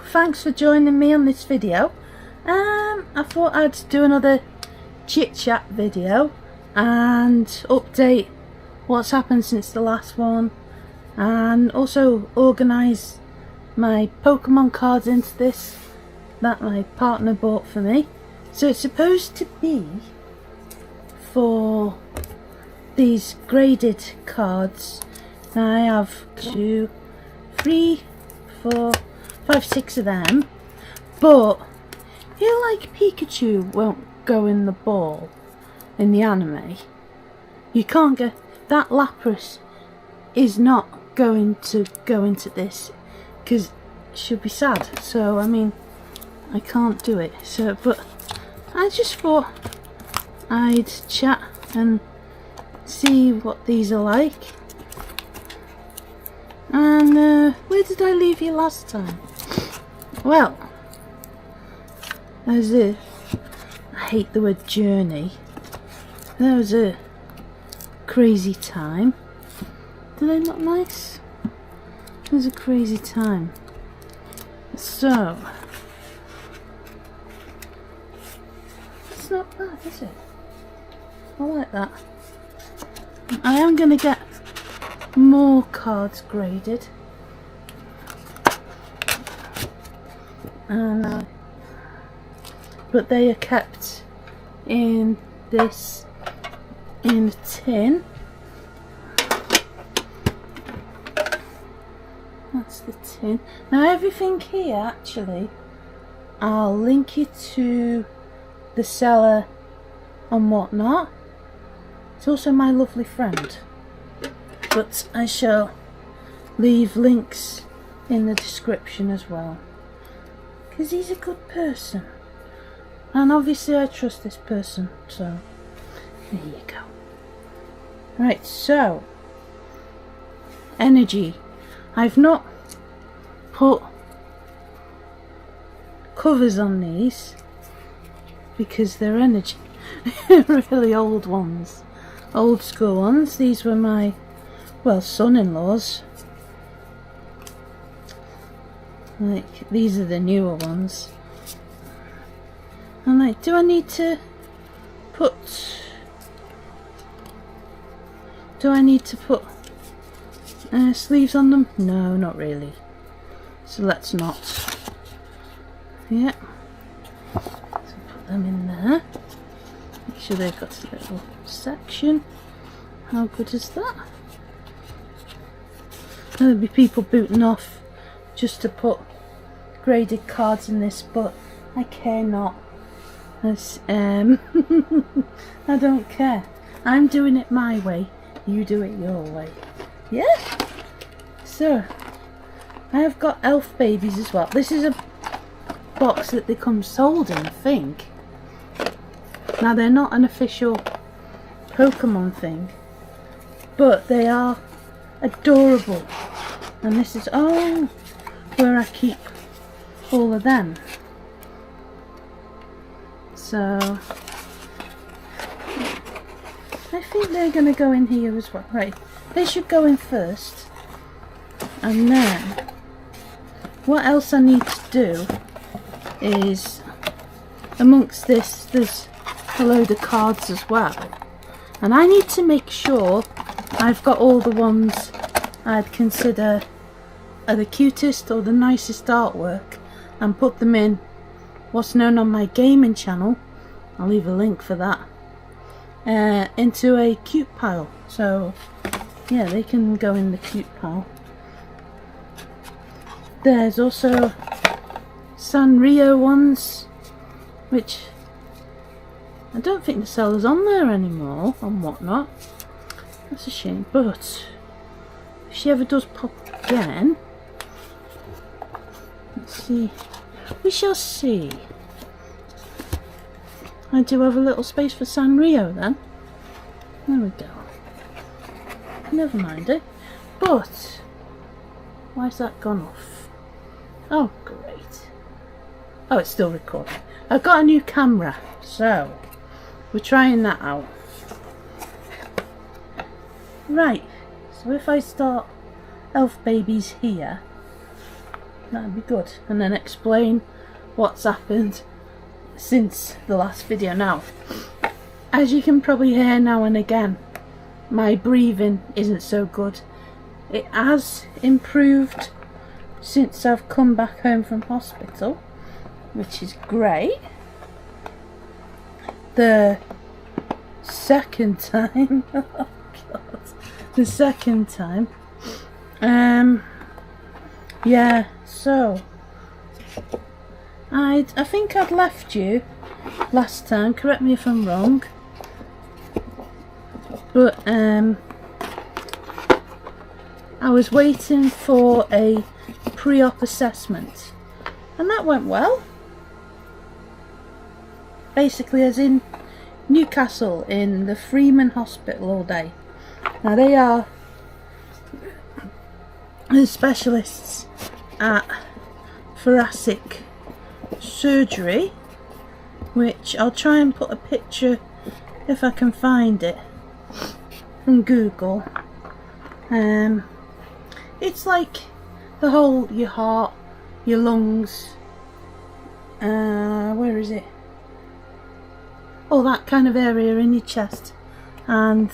thanks for joining me on this video. I thought I'd do another chit chat video and update what's happened since the last one, and also organise my Pokemon cards into this that my partner bought for me. So it's supposed to be for these graded cards. Now I have 2, 3, 4, 5, 6 of them, but you like Pikachu won't go in the ball in the anime. You can't get that. Lapras is not going to go into this because she'll be sad. So I mean, I can't do it. So, but I just thought I'd chat and see what these are like. And where did I leave you last time? Well, there's a, I hate the word journey. There was a crazy time. Do they look nice? It was a crazy time. So, it's not bad, is it? I like that. I am going to get more cards graded. And but they are kept in this in a tin. That's the tin. Now everything here, actually, I'll link you to the seller and whatnot. It's also my lovely friend, but I shall leave links in the description as well, because he's a good person. And obviously I trust this person, so there you go. Right, so energy. I've not put covers on these because they're energy. Really old ones. Old school ones. These were my, well, son-in-law's. Like, these are the newer ones. I'm like, do I need to put sleeves on them? No, not really. So let's not. Yeah. So put them in there. Make sure they've got a little section. How good is that? There'll be people booting off just to put graded cards in this, but I care not. As, I don't care. I'm doing it my way. You do it your way. Yeah? So, I have got elf babies as well. This is a box that they come sold in, I think. Now, they're not an official Pokemon thing, but they are adorable. And this is, oh, where I keep all of them. So I think they're going to go in here as well. Right, they should go in first. And then what else I need to do is, amongst this, there's a load of cards as well. And I need to make sure I've got all the ones I'd consider are the cutest or the nicest artwork, and put them in what's known on my gaming channel, I'll leave a link for that, into a cute pile. So yeah, they can go in the cute pile. There's also Sanrio ones, which I don't think the seller's on there anymore and whatnot. That's a shame, but if she ever does pop again, let's see. We shall see. I do have a little space for Sanrio then. There we go. Never mind it. But why's that gone off? Oh, great. Oh, it's still recording. I've got a new camera, so we're trying that out. Right, so if I start elf babies here, That'd be good. And then explain what's happened since the last video. Now, as you can probably hear now and again, my breathing isn't so good. It has improved since I've come back home from hospital, which is great. The second time, oh God, the second time, yeah, so I think I'd left you last time, correct me if I'm wrong, but I was waiting for a pre-op assessment, and that went well. Basically, as in Newcastle, in the Freeman Hospital all day. Now, they are the specialists at thoracic surgery, which I'll try and put a picture if I can find it from Google. It's like the whole, your heart, your lungs, where is it? All that kind of area in your chest, and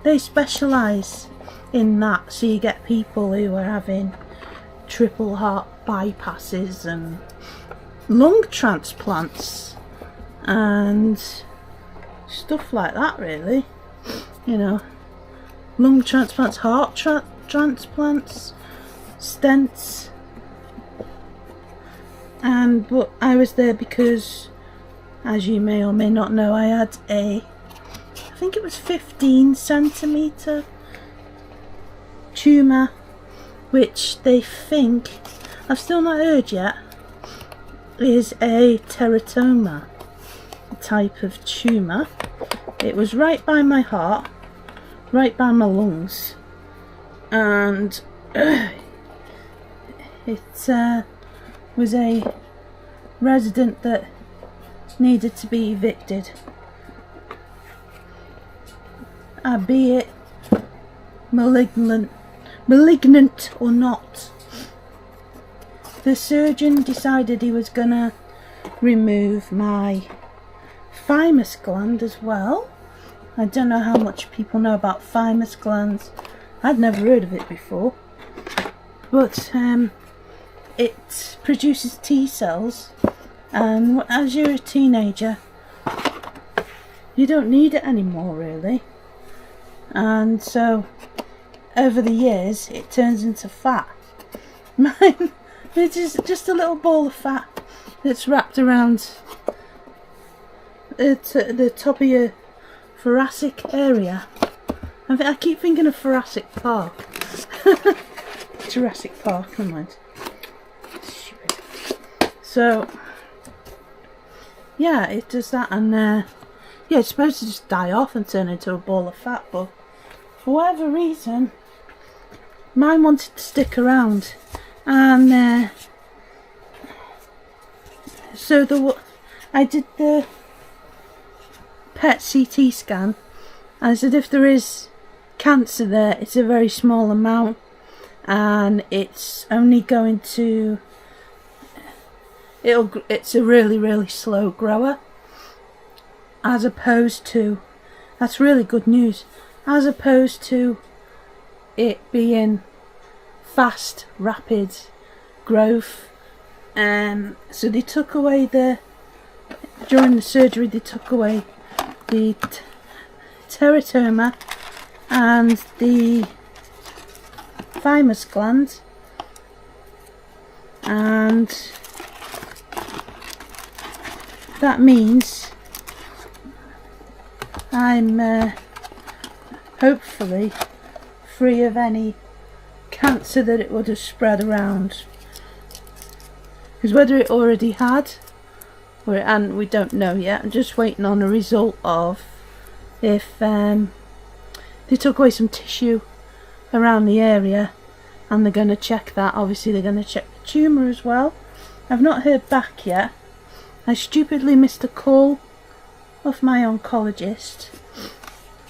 they specialise in that. So you get people who are having triple heart bypasses and lung transplants and stuff like that, really. You know, lung transplants, heart transplants, stents. And but I was there because, as you may or may not know, I had I think it was 15 centimetre tumour, which they think, I've still not heard yet, is a teratoma type of tumour. It was right by my heart, right by my lungs, and it was a resident that needed to be evicted, albeit malignant or not. The surgeon decided he was gonna remove my thymus gland as well. I don't know how much people know about thymus glands. I'd never heard of it before, but it produces T cells, and as you're a teenager you don't need it anymore, really. And so over the years it turns into fat. Mine, it is just a little ball of fat that's wrapped around the top of your thoracic area. I keep thinking of Jurassic Park. Jurassic Park, never mind. Stupid. So yeah, it does that, and yeah, it's supposed to just die off and turn into a ball of fat, but for whatever reason mine wanted to stick around, and so I did the PET CT scan, and I said if there is cancer there, it's a very small amount, and it's only going to, it's a really slow grower, as opposed to, that's really good news, as opposed to it being fast, rapid growth. So they took away during the surgery they took away the teratoma and the thymus gland, and that means I'm hopefully free of any cancer that it would have spread around. Because whether it already had or it hadn't, we don't know yet. I'm just waiting on a result of if they took away some tissue around the area, and they're going to check that. Obviously they're going to check the tumour as well. I've not heard back yet. I stupidly missed a call off my oncologist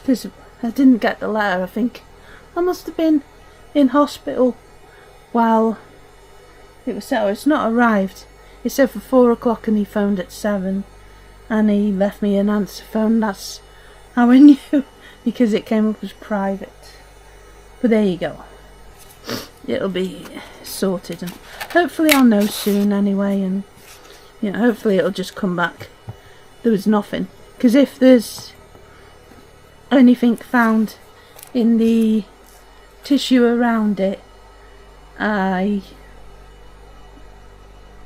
because I didn't get the letter. I think I must have been in hospital while it was said, oh, it's not arrived. It said for 4 o'clock and he phoned at 7 and he left me an answer phone. That's how I knew, because it came up as private. But there you go. It'll be sorted and hopefully I'll know soon anyway, and you know, hopefully it'll just come back there was nothing, because if there's anything found in the tissue around it, I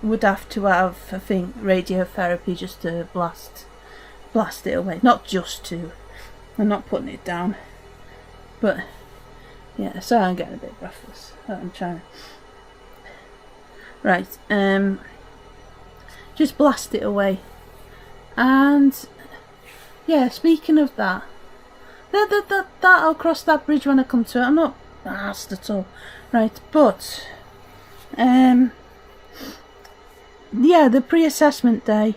would have to have, I think, radiotherapy just to blast it away. Not just to, I'm not putting it down, but yeah, so I'm getting a bit breathless. I'm trying. Right, just blast it away. And yeah, speaking of that, I'll cross that bridge when I come to it. I'm not asked at all. Right, but yeah, the pre-assessment day,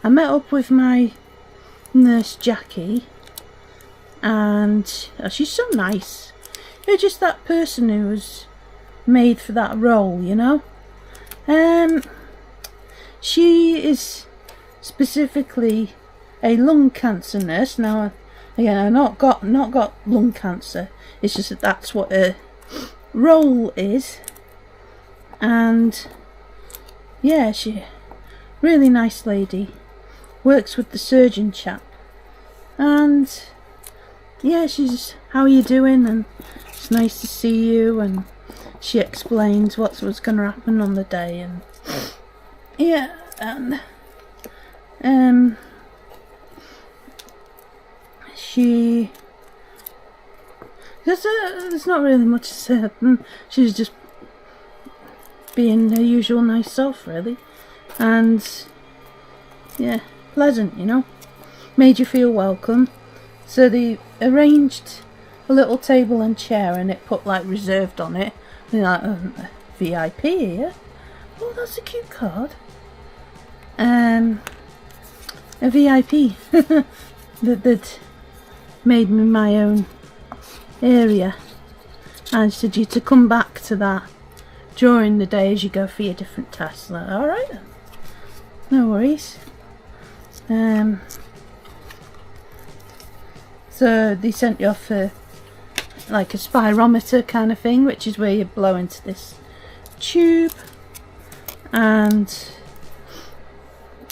I met up with my nurse Jackie, and oh, she's so nice. You're just that person who was made for that role, you know. She is specifically a lung cancer nurse. Now, again, I've not got lung cancer. It's just that that's what her role is. And yeah, she really nice lady. Works with the surgeon chap. And yeah, she's, how are you doing? And it's nice to see you. And she explains what's going to happen on the day. And yeah, and she, there's not really much to say. She's just being her usual nice self, really, and yeah, pleasant, you know, made you feel welcome. So they arranged a little table and chair, and it put like reserved on it. And like, VIP here. Oh, that's a cute card. A VIP that made me my own area, and said you to come back to that during the day as you go for your different tests. Like, all right, no worries. So they sent you off for like a spirometer kind of thing, which is where you blow into this tube, and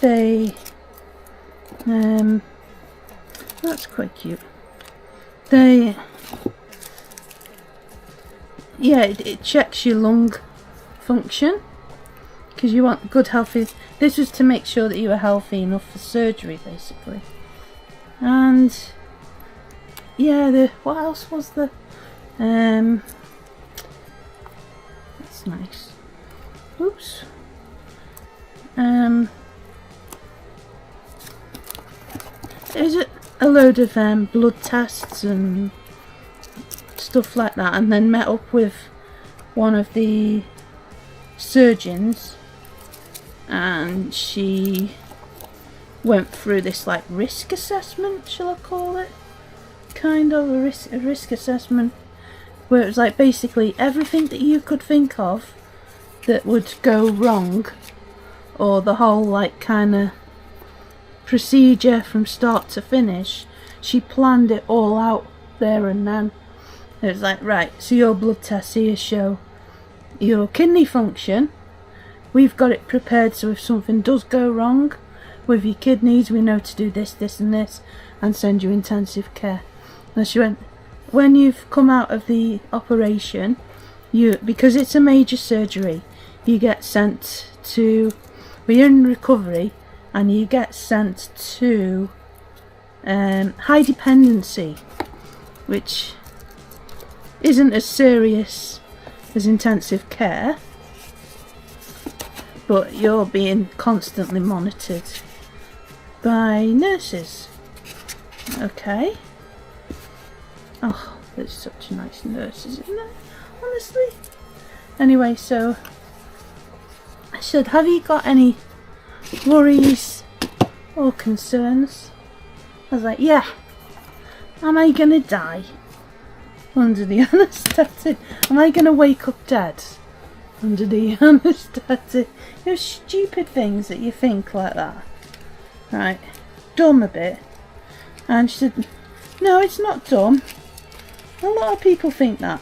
they that's quite cute. They, yeah, it checks your lung function, because you want good healthy, this was to make sure that you were healthy enough for surgery basically. And yeah, what else was the that's nice. Oops. Is it a load of blood tests and stuff like that, and then met up with one of the surgeons, and she went through this like risk assessment, shall I call it, kind of a risk assessment, where it was like basically everything that you could think of that would go wrong, or the whole like kind of procedure from start to finish. She planned it all out there and then. It was like, right, so your blood tests here show your kidney function. We've got it prepared, so if something does go wrong with your kidneys, we know to do this, this and this, and send you intensive care. And she went, when you've come out of the operation, because it's a major surgery, you get sent to, well, you're in recovery, and you get sent to high dependency, which isn't as serious as intensive care, but you're being constantly monitored by nurses. Okay. Oh, there's such nice nurses, isn't there? Honestly. Anyway, so I said, have you got any worries or concerns? I was like, yeah. Am I gonna die under the anaesthetic? Am I gonna wake up dead? under the anaesthetic. You know, stupid things that you think like that. Right, dumb a bit. And she said, no, it's not dumb. A lot of people think that.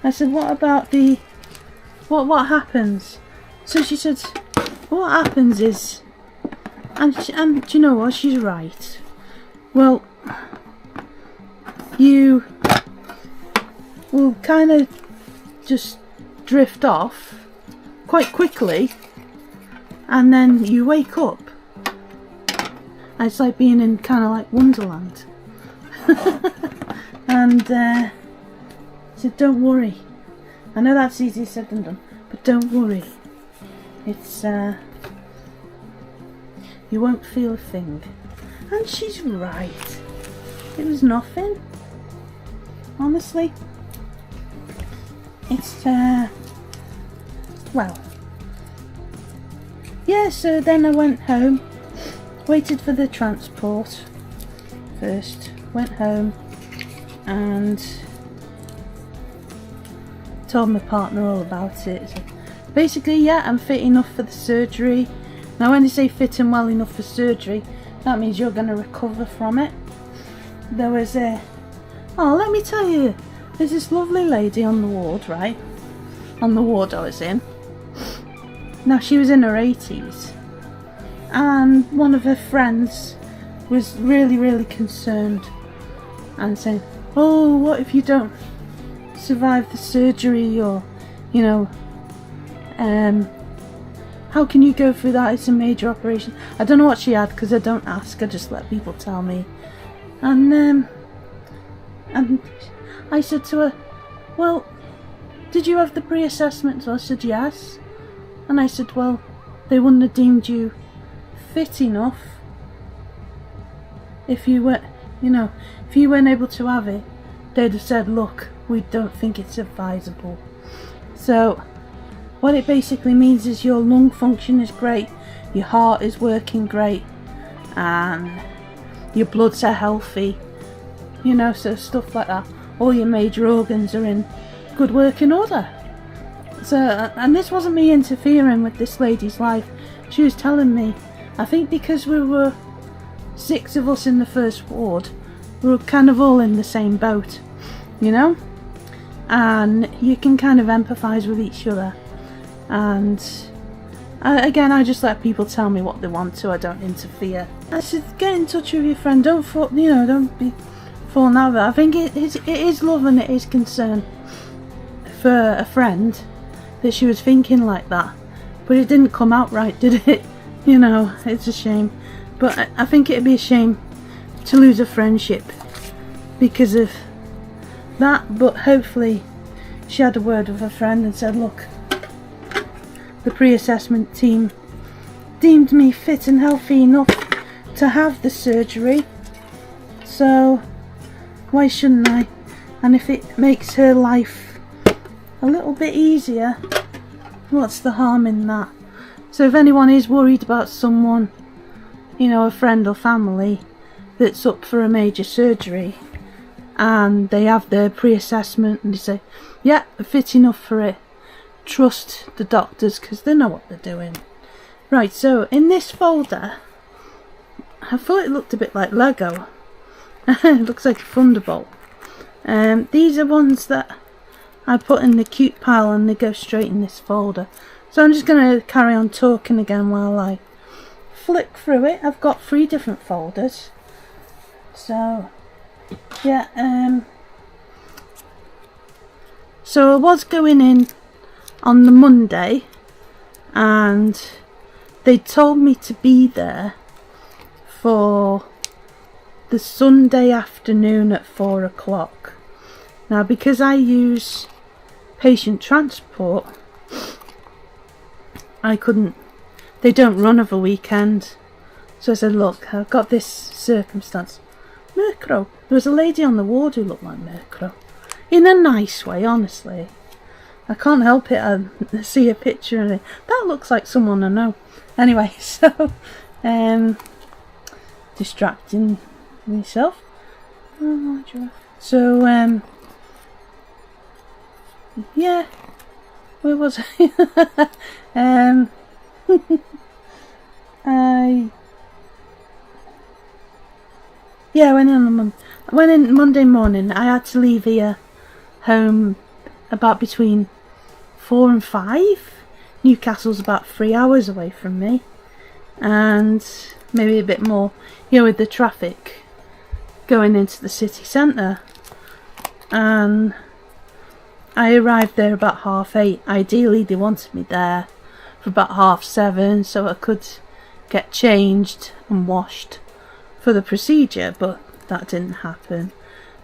I said, what about the... What happens? So she said, what happens is... And do you know what? She's right. Well, you will kind of just drift off quite quickly, and then you wake up. And it's like being in kind of like Wonderland. And I said, don't worry. I know that's easier said than done, but don't worry. It's you won't feel a thing. And she's right. It was nothing. Honestly. It's well. Yeah, so then I went home. Waited for the transport first. Went home and told my partner all about it. So basically, yeah, I'm fit enough for the surgery. Now when they say fit and well enough for surgery, that means you're going to recover from it. There was a... Oh, let me tell you, there's this lovely lady on the ward, right? On the ward I was in. Now she was in her 80s. And one of her friends was really concerned and saying, oh, what if you don't survive the surgery, or, you know, how can you go through that? It's a major operation. I don't know what she had because I don't ask, I just let people tell me. And I said to her, well, did you have the pre-assessment? So I said yes. And I said, well, they wouldn't have deemed you fit enough if you were, you know, if you weren't able to have it. They'd have said, look, we don't think it's advisable. So what it basically means is your lung function is great, your heart is working great, and your bloods are healthy, you know, so stuff like that. All your major organs are in good working order. So, and this wasn't me interfering with this lady's life. She was telling me, I think because we were 6 of us in the first ward, we were kind of all in the same boat, you know, and you can kind of empathise with each other. And again, I just let people tell me what they want to. I don't interfere. I said, get in touch with your friend. Don't fall, you know, don't be falling out of it. I think it is love and it is concern for a friend that she was thinking like that, but it didn't come out right, did it? You know, it's a shame. But I think it'd be a shame to lose a friendship because of that. But hopefully she had a word with her friend and said, look, the pre-assessment team deemed me fit and healthy enough to have the surgery, so why shouldn't I? And if it makes her life a little bit easier, what's the harm in that? So if anyone is worried about someone, you know, a friend or family that's up for a major surgery and they have their pre-assessment and they say, yeah, they're fit enough for it, trust the doctors because they know what they're doing. Right, so in this folder, I thought it looked a bit like Lego. It looks like a Thunderbolt. These are ones that I put in the cute pile and they go straight in this folder. So I'm just going to carry on talking again while I flick through it. I've got 3 different folders. So, yeah, so I was going in on the Monday and they told me to be there for the Sunday afternoon at 4 o'clock. Now because I use patient transport, I couldn't, they don't run over weekend. So I said, look, I've got this circumstance. Murkrow. There was a lady on the ward who looked like Murkrow. In a nice way, honestly. I can't help it, I see a picture and that looks like someone I know. Anyway, so distracting myself. So yeah, Where was I? Yeah, I went in Monday morning. I had to leave here home about between 4 and 5. Newcastle's about 3 hours away from me, and maybe a bit more, with the traffic going into the city centre. And I arrived there about 8:30. Ideally they wanted me there for about 7:30 so I could get changed and washed for the procedure, but that didn't happen.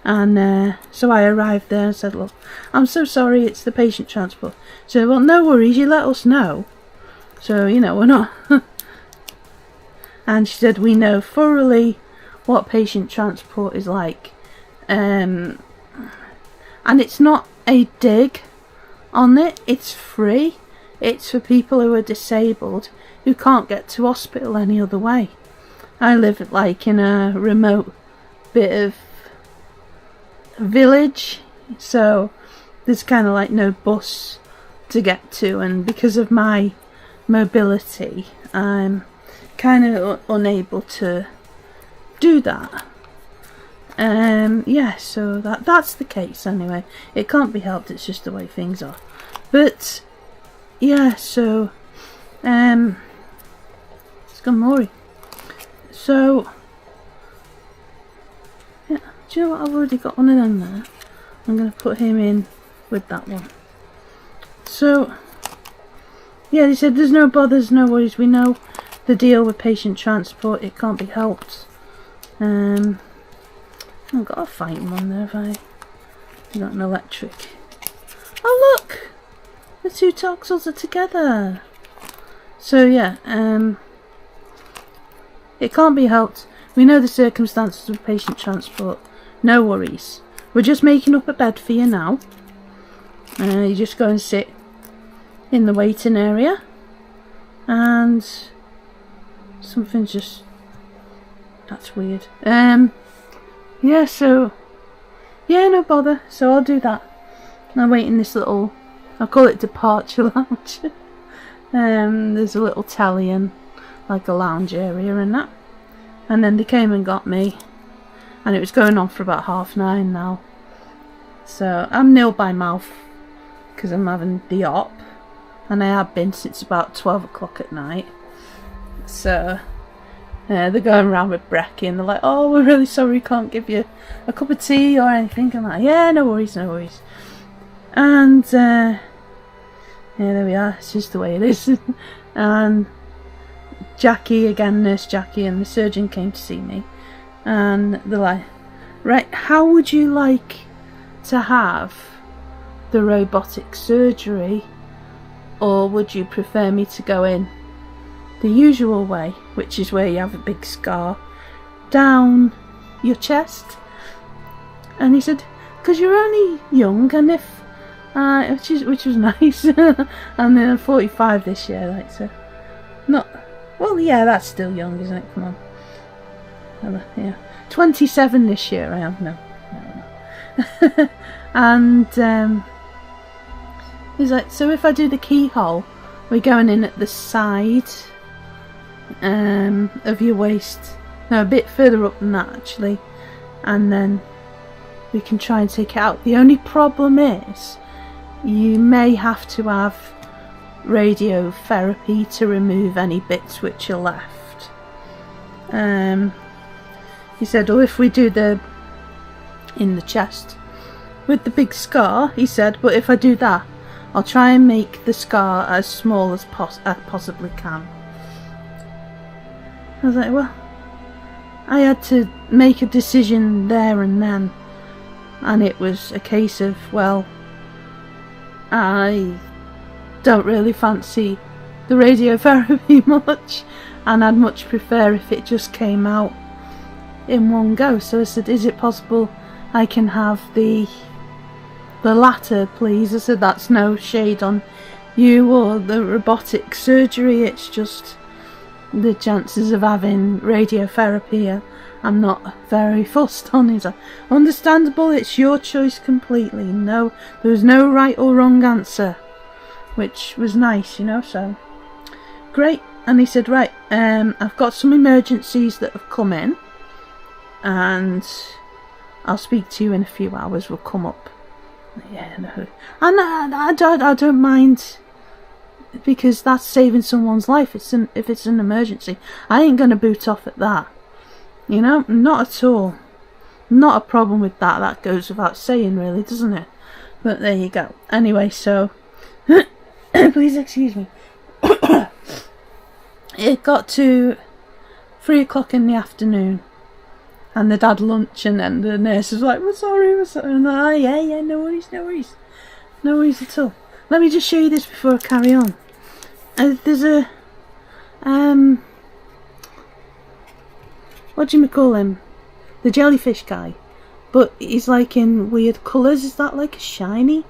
And so I arrived there and said, look, I'm so sorry, it's the patient transport. She said, well, no worries, you let us know. So, we're not... And she said, we know thoroughly what patient transport is like. And it's not a dig on it, it's free. It's for people who are disabled, who can't get to hospital any other way. I live in a remote bit of village, so there's kind of no bus to get to, and because of my mobility I'm kind of unable to do that. Yeah, so that's the case anyway. It can't be helped, it's just the way things are. But yeah, so it's gone Maury. So yeah, do you know what, I've already got one of them there. I'm going to put him in with that one. So yeah, they said there's no bothers, no worries, we know the deal with patient transport, it can't be helped. I've got a fighting one there, have I? I've got an electric. Oh look! The two toxels are together. So yeah, it can't be helped. We know the circumstances of patient transport. No worries. We're just making up a bed for you now. You just go and sit in the waiting area. And something's just... That's weird. Yeah, so... Yeah, no bother. So I'll do that. I'm waiting this little... I'll call it departure lounge. There's a little telly and a lounge area and that. And then they came and got me. And it was going on for about 9:30 now. So I'm nil by mouth because I'm having the op. And I have been since about 12 o'clock at night. So they're going around with brekkie and they're like, oh, we're really sorry, we can't give you a cup of tea or anything. I'm like, yeah, no worries, no worries. And yeah, there we are, it's just the way it is. And Jackie, again, Nurse Jackie and the surgeon came to see me. And they're like, right, how would you like to have the robotic surgery, or would you prefer me to go in the usual way, which is where you have a big scar down your chest? And he said, because you're only young, and if which was nice. And then I'm 45 this year, so not, well, yeah, that's still young, isn't it? Come on. Yeah, 27 this year I am. No. And he's like, so if I do the keyhole, we're going in at the side of your waist, no, a bit further up than that actually, and then we can try and take it out. The only problem is you may have to have radiotherapy to remove any bits which are left. He said, oh, if we do the in the chest with the big scar, he said, but if I do that, I'll try and make the scar as small as I possibly can. I was like, well, I had to make a decision there and then, and it was a case of, well, I don't really fancy the radiotherapy much, and I'd much prefer if it just came out in one go. So I said, is it possible I can have the latter, please? I said, that's no shade on you or the robotic surgery, it's just the chances of having radiotherapy I'm not very fussed on. He's like, understandable, it's your choice completely. No, there was no right or wrong answer. which was nice, you know, so great. And he said, right, I've got some emergencies that have come in, and I'll speak to you in a few hours. We'll come up. Yeah, no, and I don't mind, because that's saving someone's life. If it's an emergency, I ain't gonna boot off at that. You know, not at all. Not a problem with that. That goes without saying, really, doesn't it? But there you go. Anyway, so please excuse me. It got to 3 o'clock in the afternoon, and they'd had lunch, and then the nurse was like, we're sorry. And I'm like, yeah, no worries at all. Let me just show you this before I carry on. There's a what do you call him? The jellyfish guy, but he's like in weird colours. Is that like a shiny?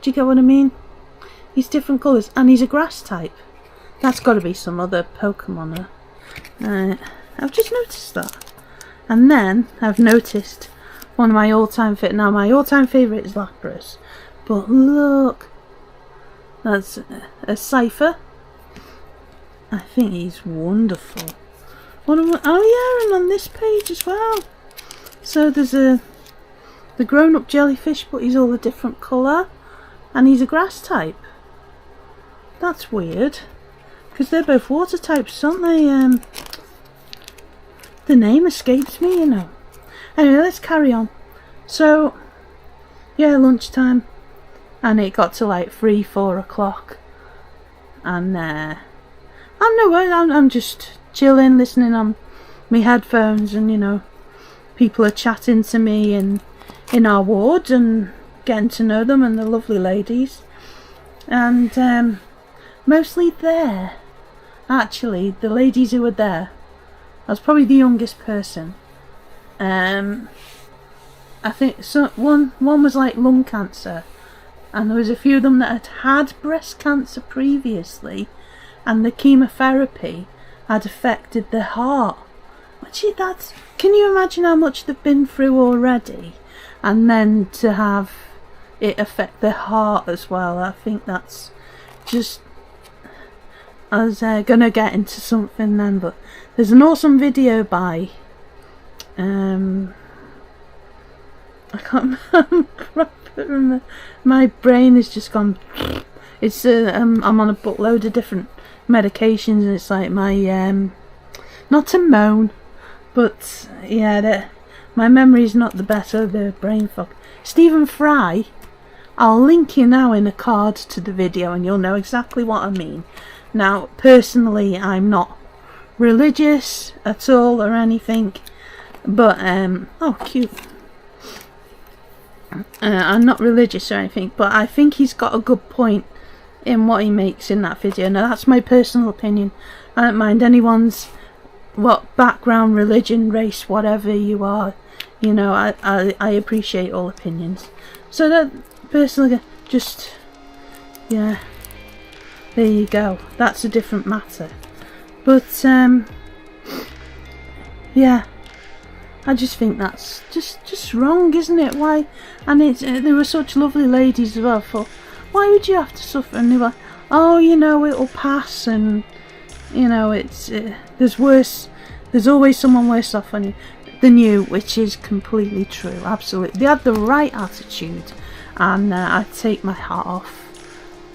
Do you get what I mean? He's different colours, and he's a grass type. That's got to be some other Pokémon. I've just noticed that. And then I've noticed one of my all-time my all-time favourite is Lapras, but look, that's a Cypher. I think he's wonderful. Oh yeah, and on this page as well. So there's the grown-up jellyfish, but he's all a different colour, and he's a grass type. That's weird, because they're both water types, aren't they? The name escapes me, you know. Anyway, let's carry on. So, yeah, lunchtime, and it got to like 3-4 o'clock, and I'm just chilling, listening on my headphones, and you know, people are chatting to me in our ward and getting to know them, and the lovely ladies, and mostly there. Actually, the ladies who were there, I was probably the youngest person. I think one was like lung cancer, and there was a few of them that had breast cancer previously, and the chemotherapy had affected their heart. Can you imagine how much they've been through already, and then to have it affect their heart as well? I think that's just... I was gonna get into something then, but there's an awesome video by I can't remember. My brain has just gone. It's I'm on a boatload of different medications, and it's like my not to moan, but yeah, my memory's not the best of the brain fog. Stephen Fry, I'll link you now in a card to the video, and you'll know exactly what I mean. Now, personally, I'm not religious at all or anything, but oh, cute. I'm not religious or anything, but I think he's got a good point in what he makes in that video. Now, that's my personal opinion. I don't mind anyone's background, religion, race, whatever you are. You know, I appreciate all opinions. So that personally, just yeah, there you go. That's a different matter. But yeah, I just think that's just wrong, isn't it? Why? And they were such lovely ladies as well. For why would you have to suffer? And they were like, oh, you know, it'll pass, and you know, it's there's worse. There's always someone worse off than you, which is completely true. Absolutely, they had the right attitude, and I take my hat off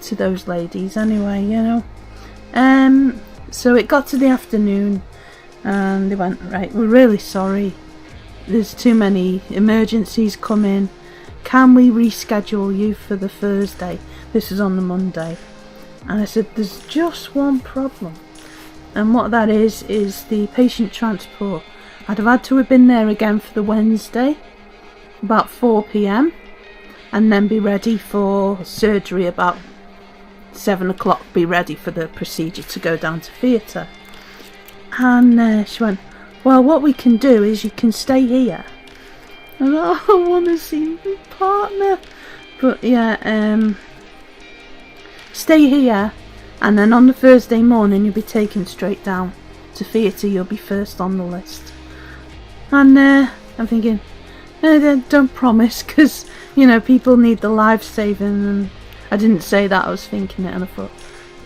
to those ladies. Anyway, you know, so it got to the afternoon, and they went, right, we're really sorry. There's too many emergencies coming. Can we reschedule you for the Thursday? This is on the Monday. And I said, there's just one problem. And what that is the patient transport. I'd have had to have been there again for the Wednesday, about 4 PM, and then be ready for surgery about 7 o'clock, be ready for the procedure to go down to theatre. And she went, well, what we can do is you can stay here. And I want to see my partner. But yeah, stay here, and then on the Thursday morning you'll be taken straight down to theatre. You'll be first on the list. And I'm thinking, don't promise, because you know, people need the life saving, and I didn't say that, I was thinking it, and I thought,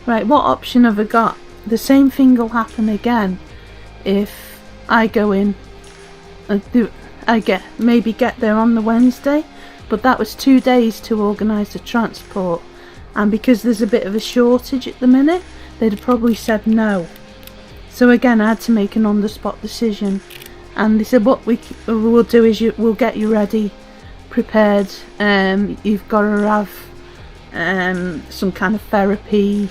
right, what option have I got? The same thing will happen again if I go in and maybe get there on the Wednesday, but that was 2 days to organise the transport, and because there's a bit of a shortage at the minute, they'd have probably said no. So again, I had to make an on-the-spot decision, and they said what we'll do is we'll get you ready, prepared. You've got to have some kind of therapy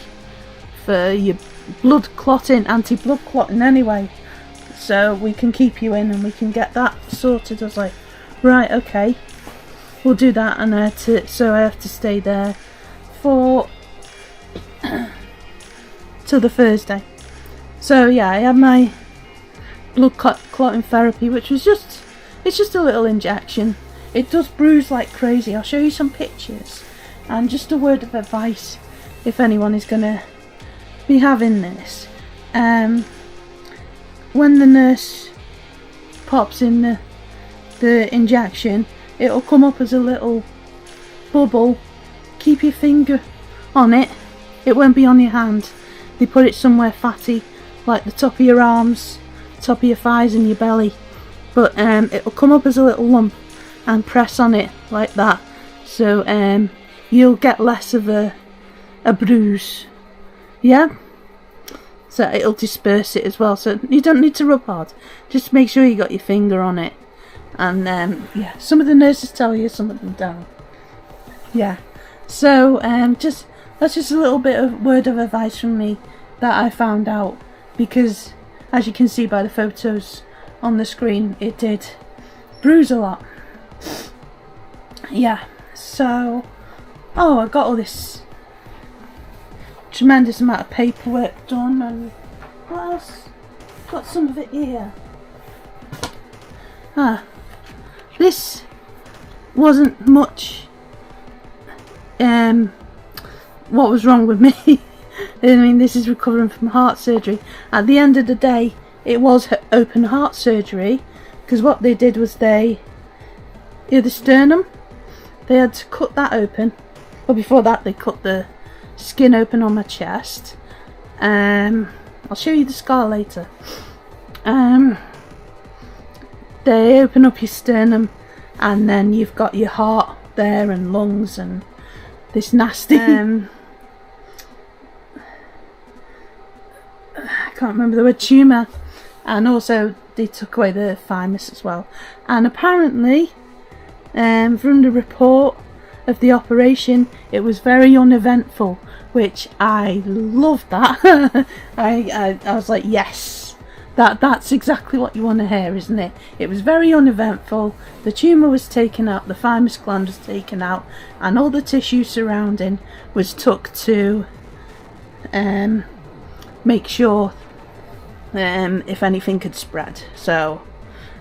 for your blood clotting, anti-blood clotting anyway, so we can keep you in and we can get that sorted. I was like, right, okay, we'll do that. And I have to stay there for till the Thursday. So yeah, I had my blood clotting therapy, which was it's just a little injection. It does bruise like crazy. I'll show you some pictures, and just a word of advice if anyone is going to be having this. When the nurse pops in the injection, it'll come up as a little bubble. Keep your finger on it. It won't be on your hand. They put it somewhere fatty, like the top of your arms, top of your thighs and your belly. But it'll come up as a little lump, and press on it like that. So you'll get less of a bruise. Yeah? So it'll disperse it as well. So you don't need to rub hard. Just make sure you got your finger on it. And yeah, some of the nurses tell you, some of them don't. Yeah. So that's just a little bit of word of advice from me that I found out, because as you can see by the photos on the screen, it did bruise a lot. Yeah. So I got all this tremendous amount of paperwork done, and what else? Got some of it here. This wasn't much what was wrong with me. I mean, this is recovering from heart surgery. At the end of the day, it was open heart surgery, because what they did was the sternum, they had to cut that open. Well, before that they cut the skin open on my chest. I'll show you the scar later. They open up your sternum, and then you've got your heart there and lungs and this nasty I can't remember the word, tumour. And also they took away the thymus as well. And apparently from the report of the operation, it was very uneventful, which I loved that. I was like, yes, that's exactly what you want to hear, isn't it? It was very uneventful. The tumour was taken out, the thymus gland was taken out, and all the tissue surrounding was took to make sure if anything could spread. So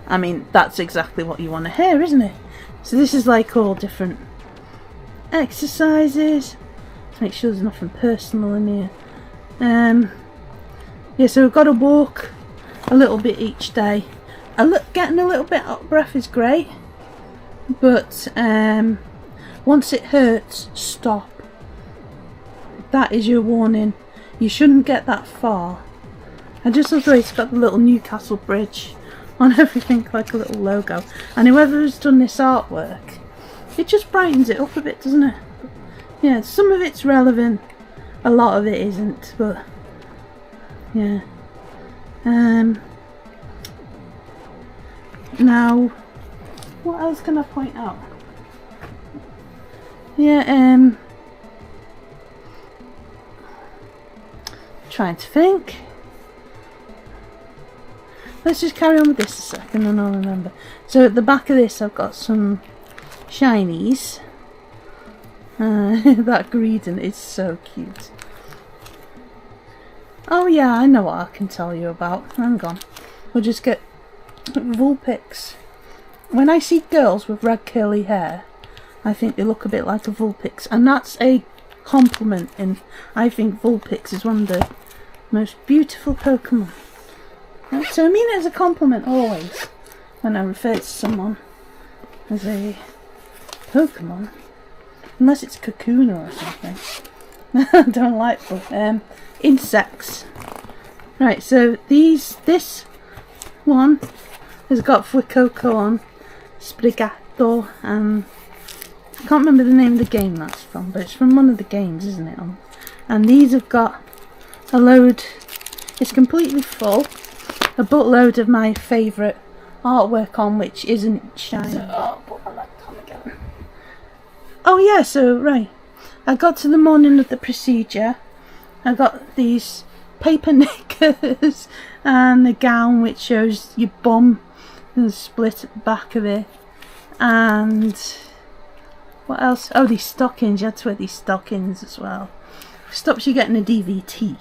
I mean, that's exactly what you want to hear, isn't it? So this is like all different exercises to make sure there's nothing personal in here. Yeah, so we've got to walk a little bit each day. Getting a little bit out of breath is great, but once it hurts, stop. That is your warning. You shouldn't get that far. I just love the way it's got the little Newcastle bridge on everything, like a little logo. And whoever has done this artwork, it just brightens it up a bit, doesn't it? Yeah, some of it's relevant, a lot of it isn't, but yeah. Now, what else can I point out? Yeah, trying to think. Let's just carry on with this a second and I'll remember. So at the back of this I've got some shinies. That Greedon is so cute. Oh yeah, I know what I can tell you about. Hang on. We'll just get Vulpix. When I see girls with red curly hair, I think they look a bit like a Vulpix, and that's a compliment. And I think Vulpix is one of the most beautiful Pokémon. So I mean it as a compliment always when I refer to someone as a Pokémon. Unless it's Kakuna or something. I don't like insects. Right, so this one has got Fuecoco on, Sprigato, and I can't remember the name of the game that's from, but it's from one of the games, isn't it? And these have got a load, it's completely full, a buttload of my favourite artwork on, which isn't shiny. Oh yeah, so right, I got to the morning of the procedure, I got these paper knickers and a gown which shows your bum and the split at the back of it, and what else? Oh, these stockings, you had to wear these stockings as well. Stops you getting a DVT.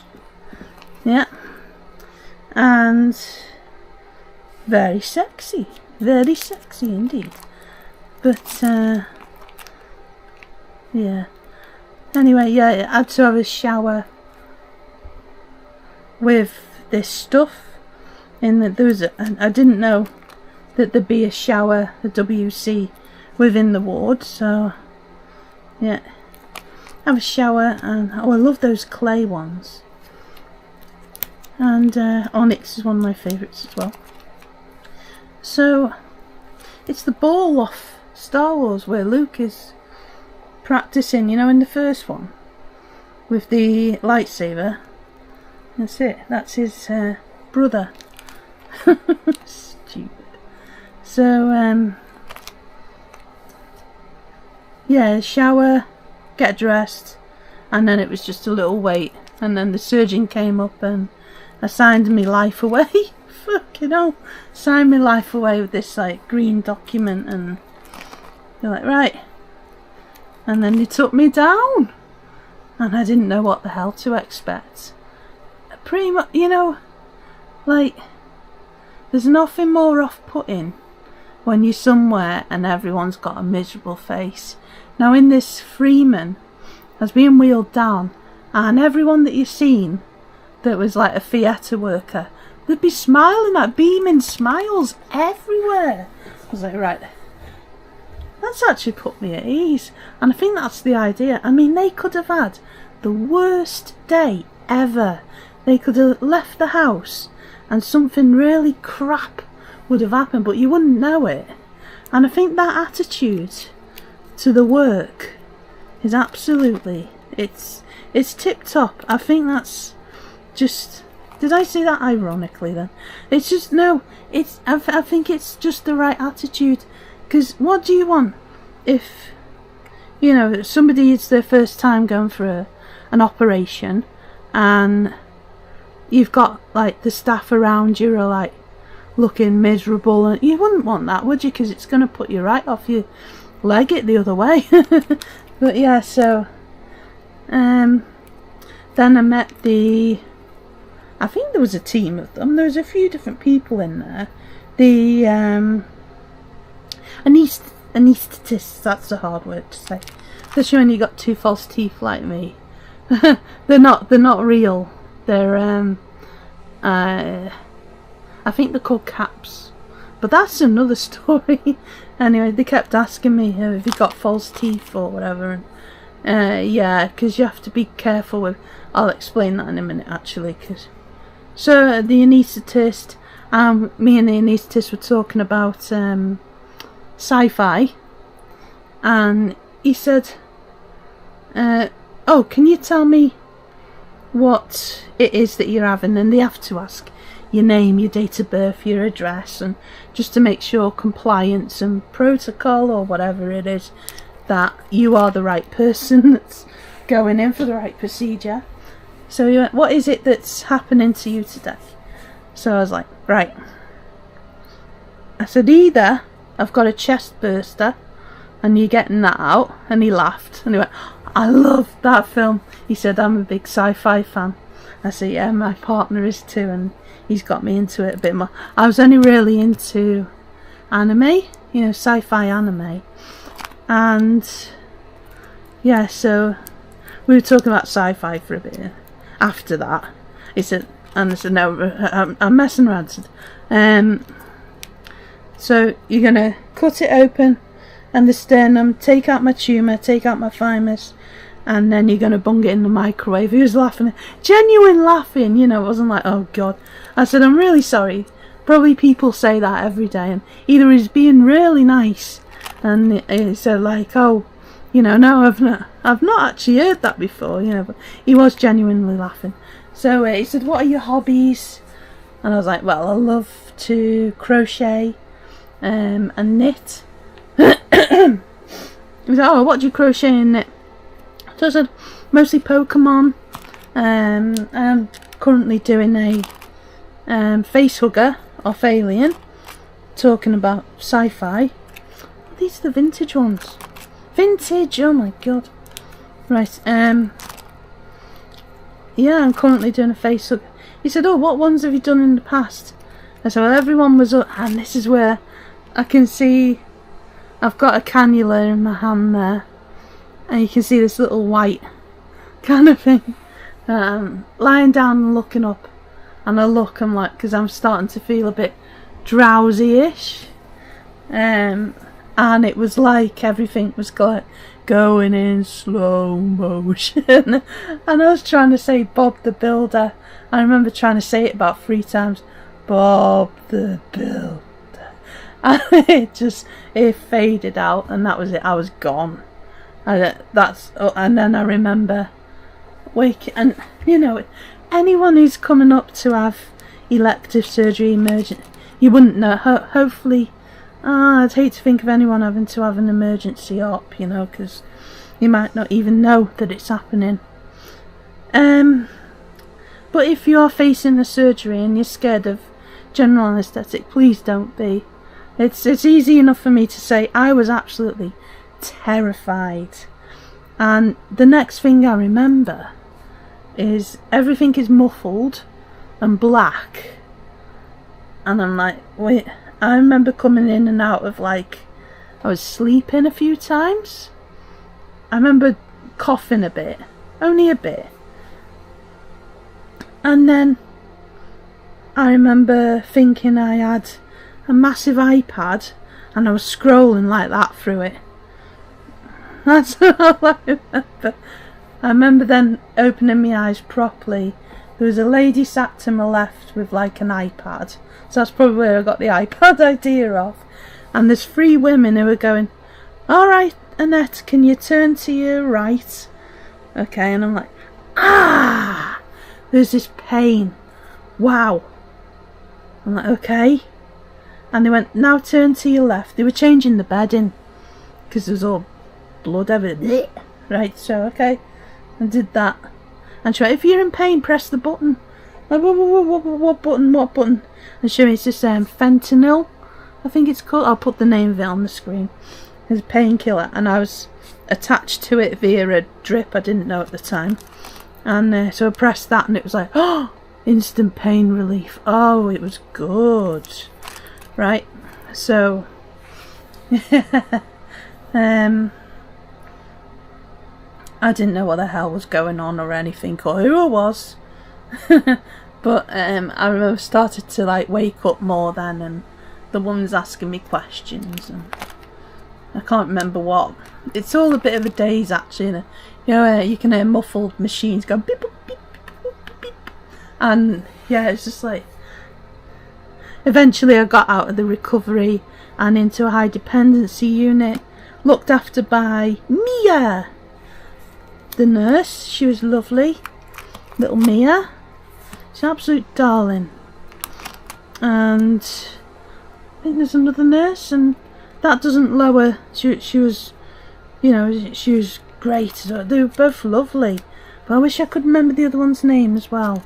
Yeah. And very sexy indeed. But yeah. Anyway, yeah, I had to have a shower with this stuff. In that there was I didn't know that there'd be a shower, a WC, within the ward. So yeah, have a shower, and oh, I love those clay ones. And Onyx is one of my favourites as well. So it's the ball off Star Wars where Luke is practicing, you know, in the first one with the lightsaber. That's it, that's his brother. Stupid. So yeah, shower, get dressed, and then it was just a little wait, and then the surgeon came up and signed me life away. Fucking hell, signed me life away with this like green document, and you're like, right. And then they took me down, and I didn't know what the hell to expect. Pretty much, you know, like, there's nothing more off-putting when you're somewhere and everyone's got a miserable face. Now in this, Freeman was being wheeled down, and everyone that you've seen that was like a theatre worker, they'd be smiling, like beaming smiles everywhere. I was like, right, that's actually put me at ease. And I think that's the idea. I mean, they could have had the worst day ever. They could have left the house and something really crap would have happened, but you wouldn't know it. And I think that attitude to the work is absolutely, it's tip top. I think that's just, did I say that ironically then? It's just, no, it's, I think it's just the right attitude. Because what do you want if, you know, somebody, it's their first time going for an operation, and you've got like the staff around you are like looking miserable, and you wouldn't want that, would you? Because it's going to put you right off your leg it the other way. But yeah, so then I met I think there was a team of them. There was a few different people in there. The anaesthetists, that's a hard word to say. Especially when you got two false teeth like me. They're not real. They're I think they're called caps, but that's another story. Anyway, they kept asking me if you got false teeth or whatever, and yeah, because you have to be careful with, I'll explain that in a minute actually. So the anaesthetist, me and the anaesthetist were talking about sci-fi, and he said, oh, can you tell me what it is that you're having? And they have to ask your name, your date of birth, your address, and just to make sure compliance and protocol or whatever it is, that you are the right person that's going in for the right procedure. So he went, what is it that's happening to you today? So I was like, right. I said, either I've got a chest burster and you're getting that out. And he laughed and he went, I love that film. He said, I'm a big sci-fi fan. I said, yeah, my partner is too, and he's got me into it a bit more. I was only really into anime, you know, sci-fi anime. And yeah, so we were talking about sci-fi for a bit. After that, he said, and I said, no, I'm messing around. So you're gonna cut it open and the sternum, take out my tumour, take out my thymus, and then you're going to bung it in the microwave. He was laughing, genuine laughing, you know, it wasn't like, oh God. I said, I'm really sorry. Probably people say that every day, and either he's being really nice, and he said like, oh, you know, no, I've not actually heard that before, you know, but he was genuinely laughing. So he said, what are your hobbies? And I was like, well, I love to crochet and knit. He was like, oh, what do you crochet and knit? So I said, mostly Pokémon. I'm currently doing a face hugger off Alien, talking about sci-fi. These are the vintage ones. Vintage, oh my God. Right, yeah, I'm currently doing a face hugger. He said, oh, what ones have you done in the past? I said, well, everyone was up, and this is where I can see I've got a cannula in my hand there, and you can see this little white kind of thing, lying down and looking up, and I look, I'm like, because I'm starting to feel a bit drowsy-ish, and it was like everything was going in slow motion, and I was trying to say Bob the Builder. I remember trying to say it about 3 times, Bob the Builder, and it faded out, and that was it. I was gone. And then I remember waking, and you know, anyone who's coming up to have elective surgery, emergent, you wouldn't know. Hopefully, I'd hate to think of anyone having to have an emergency op, you know, because you might not even know that it's happening. But if you're facing a surgery and you're scared of general anaesthetic, please don't be. It's easy enough for me to say I was absolutely terrified. And the next thing I remember is everything is muffled and black. And I'm like, wait, I remember coming in and out of, like, I was sleeping a few times. I remember coughing a bit, only a bit. And then I remember thinking I had a massive iPad and I was scrolling like that through it. That's all I remember. I remember then opening my eyes properly. There was a lady sat to my left with like an iPad. So that's probably where I got the iPad idea off. And there's 3 women who were going, alright Annette, can you turn to your right? Okay, and I'm like, there's this pain. Wow. I'm like, okay. And they went, now turn to your left. They were changing the bedding because there was all blood everywhere. Right, so okay. I did that. And she went, if you're in pain, press the button. Like, what button? What button? And she went, it's just fentanyl, I think it's called. I'll put the name of it on the screen. It's a painkiller. And I was attached to it via a drip. I didn't know at the time. And so I pressed that and it was like, oh, instant pain relief. Oh, it was good. Right, so I didn't know what the hell was going on or anything or who I was. But I remember started to like wake up more then, and the woman's asking me questions and I can't remember what. It's all a bit of a daze actually, you know, you can hear muffled machines going beep, beep, beep, beep, beep. And yeah, it's just like, eventually I got out of the recovery and into a high dependency unit, looked after by Mia, the nurse. She was lovely, little Mia. She's an absolute darling. And I think there's another nurse, and that doesn't lower. She was, you know, she was great. They were both lovely, but I wish I could remember the other one's name as well.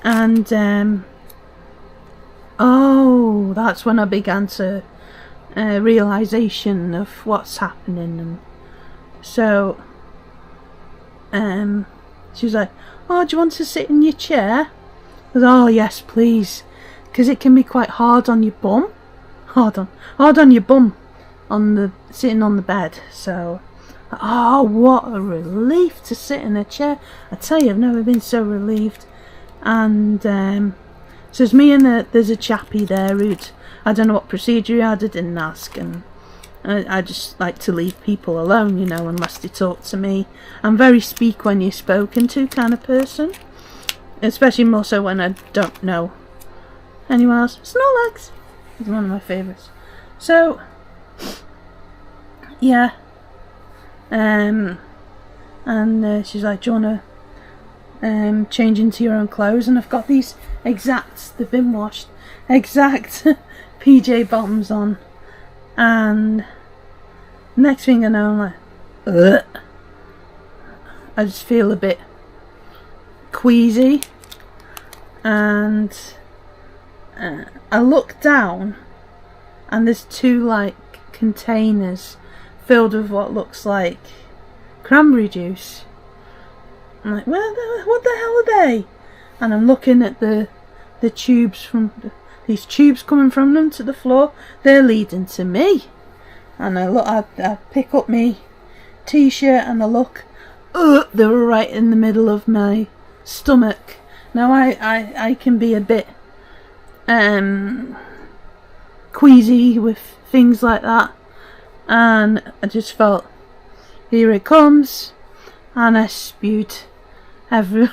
And oh, that's when I began to realisation of what's happening. And so she was like, oh, do you want to sit in your chair? I was, oh yes please, because it can be quite hard on your bum. Hard on your bum on the sitting on the bed. So oh, what a relief to sit in a chair. I tell you, I've never been so relieved. And so it's me and there's a chappie there who'd, I don't know what procedure he had, I didn't ask, and I just like to leave people alone, you know, unless they talk to me. I'm very speak when you're spoken to kind of person, especially more so when I don't know anyone else. Snorlax is one of my favourites. So yeah, and she's like, do you want to change into your own clothes? And I've got these exact, they've been washed, exact PJ bottoms on, and next thing I know I'm like, ugh. I just feel a bit queasy, and I look down and there's two like containers filled with what looks like cranberry juice. I'm like, what the hell are they? And I'm looking at the tubes from these tubes coming from them to the floor. They're leading to me. And I look, I pick up my t-shirt and I look. They were right in the middle of my stomach. Now I can be a bit queasy with things like that, and I just felt, here it comes, and I spewed everywhere.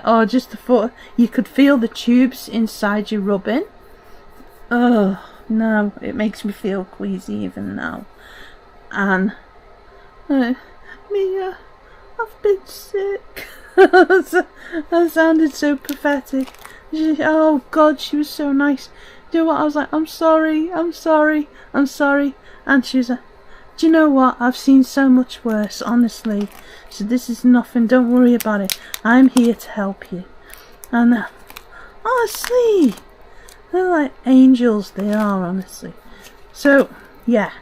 Oh, just the thought, you could feel the tubes inside you rubbing. Oh no, it makes me feel queasy even now. And Mia, I've been sick. That sounded so pathetic. Oh God, she was so nice. Do you know what? I was like, I'm sorry. And she was like, do you know what? I've seen so much worse, honestly. So this is nothing. Don't worry about it. I'm here to help you. And honestly, they're like angels. They are, honestly. So yeah.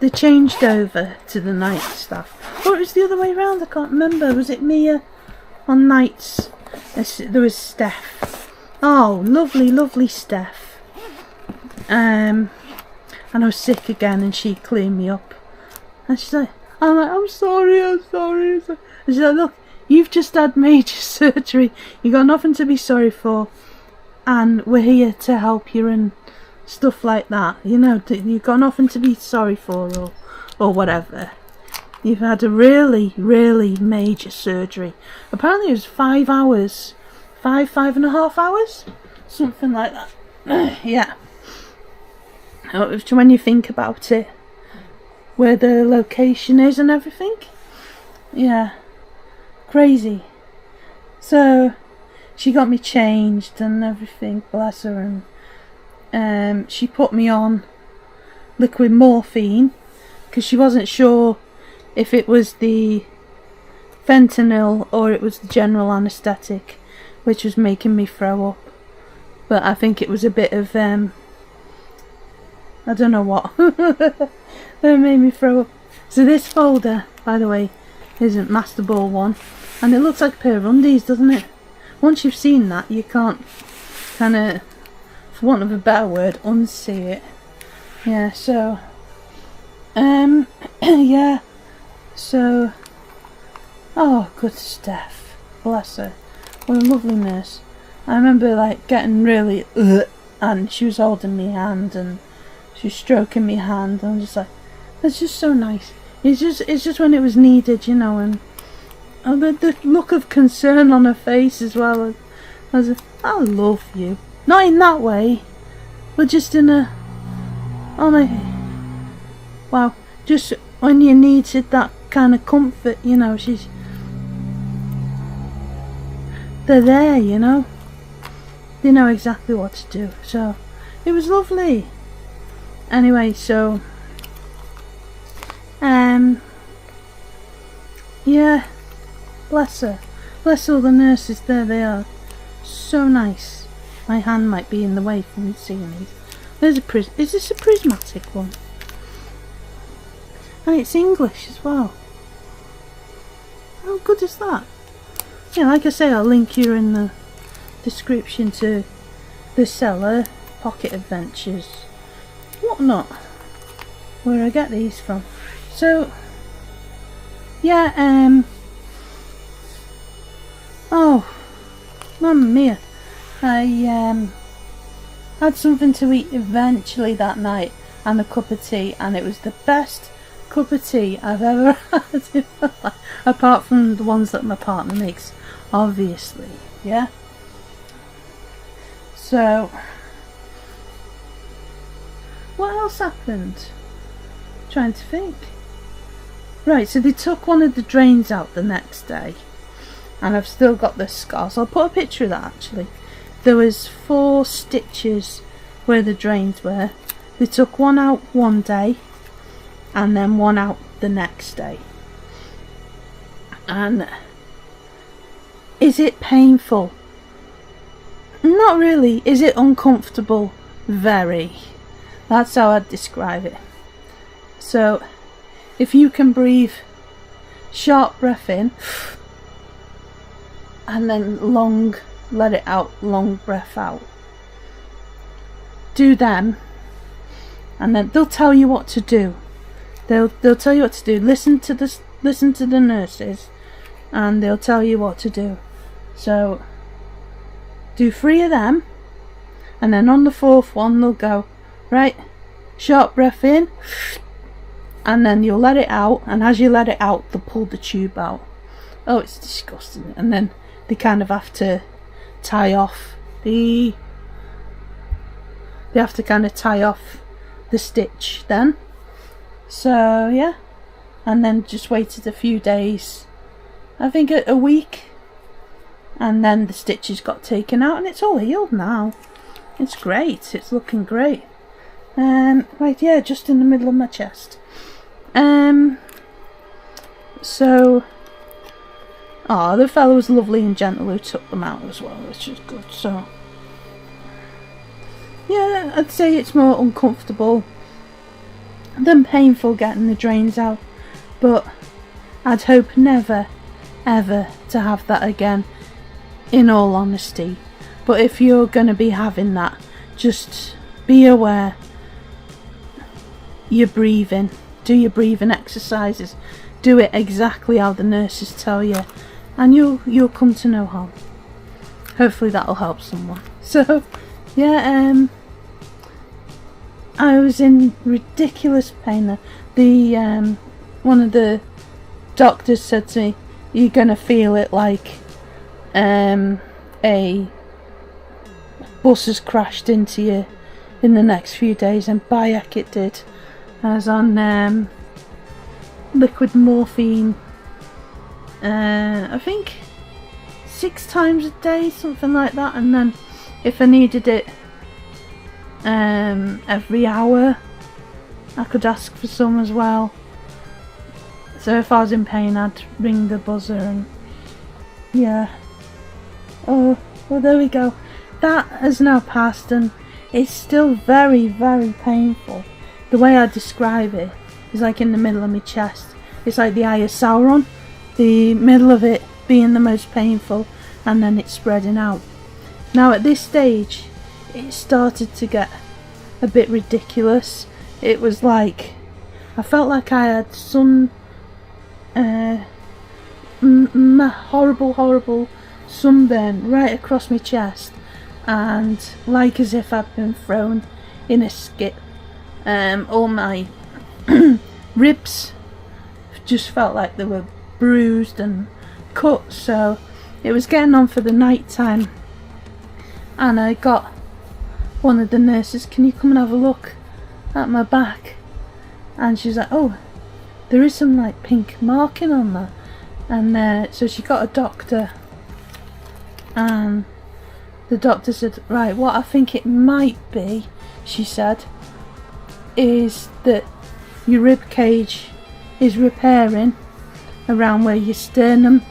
They changed over to the night staff. Or it was the other way around. I can't remember. Was it Mia on nights? There was Steph. Oh, lovely Steph. And I was sick again, and she cleaned me up. And she's like, I'm sorry. And she's like, look, you've just had major surgery. You got nothing to be sorry for, and we're here to help you and stuff like that. You know, you've got nothing to be sorry for, or whatever. You've had a really major surgery. Apparently it was 5 hours. 5.5 hours? Something like that. Yeah. When you think about it, where the location is and everything. Yeah. Crazy. So, she got me changed and everything, bless her, and she put me on liquid morphine, because she wasn't sure if it was the fentanyl or it was the general anaesthetic, which was making me throw up. But I think it was a bit of I don't know what that made me throw up. So this folder, by the way, isn't Master Ball one, and it looks like a pair of undies, doesn't it? Once you've seen that, you can't kind of, for want of a better word, unsee it. Yeah, so yeah, so oh, good Steph, bless her, what a lovely nurse. I remember like getting really and she was holding me hand and she was stroking me hand, and I'm just like, that's just so nice. It's just when it was needed, you know. And the look of concern on her face as well. I was like, I love you, not in that way, but just in a, oh my, wow, just when you needed that kind of comfort, you know. They're there, you know. They know exactly what to do. So it was lovely. Anyway, so yeah, bless her. Bless all the nurses there. They are so nice. My hand might be in the way from seeing these. There's a is this a prismatic one? And it's English as well. How good is that? Yeah, like I say, I'll link you in the description to the seller, Pocket Adventures, whatnot, where I get these from. So yeah, oh mamma mia, I had something to eat eventually that night and a cup of tea, and it was the best cup of tea I've ever had in my life, apart from the ones that my partner makes, obviously. Yeah. So what else happened? Trying to think. Right, so they took one of the drains out the next day, and I've still got the scars. I'll put a picture of that actually. There was 4 stitches where the drains were. They took one out one day and then one out the next day. And is it painful? Not really. Is it uncomfortable? Very. That's how I'd describe it. So if you can breathe sharp breath in and then long, let it out, long breath out, do them, and then they'll tell you what to do. They'll tell you what to do. Listen to the nurses, and they'll tell you what to do. So do 3 of them, and then on the 4th one they'll go, right, sharp breath in, and then you'll let it out, and as you let it out they'll pull the tube out. Oh, it's disgusting. And then they kind of have to tie off the stitch then. So yeah, and then just waited a few days, I think a week, and then the stitches got taken out and it's all healed now. It's great, it's looking great. Right, yeah, just in the middle of my chest. So the fellow was lovely and gentle who took them out as well, which is good. So yeah, I'd say it's more uncomfortable than painful getting the drains out, but I'd hope never ever to have that again, in all honesty. But if you're going to be having that, just be aware. Your breathing, do your breathing exercises, do it exactly how the nurses tell you, and you'll come to no harm. Hopefully that'll help someone. So yeah, I was in ridiculous pain. The one of the doctors said to me, you're gonna feel it like a bus has crashed into you in the next few days, and by heck it did. I was on liquid morphine, I think 6 times a day, something like that, and then if I needed it every hour, I could ask for some as well. So if I was in pain, I'd ring the buzzer, and yeah. Oh, well, there we go. That has now passed, and it's still very, very painful. The way I describe it is like in the middle of my chest. It's like the Eye of Sauron, the middle of it being the most painful, and then it's spreading out. Now at this stage, it started to get a bit ridiculous. It was like, I felt like I had some horrible sunburn right across my chest, and like as if I'd been thrown in a skip. All my ribs just felt like they were bruised and cut, so it was getting on for the night time, and I got one of the nurses, can you come and have a look at my back? And she's like, oh, there is some like pink marking on that. And so she got a doctor, and the doctor said, right, what I think it might be, she said, is that your rib cage is repairing around where your sternum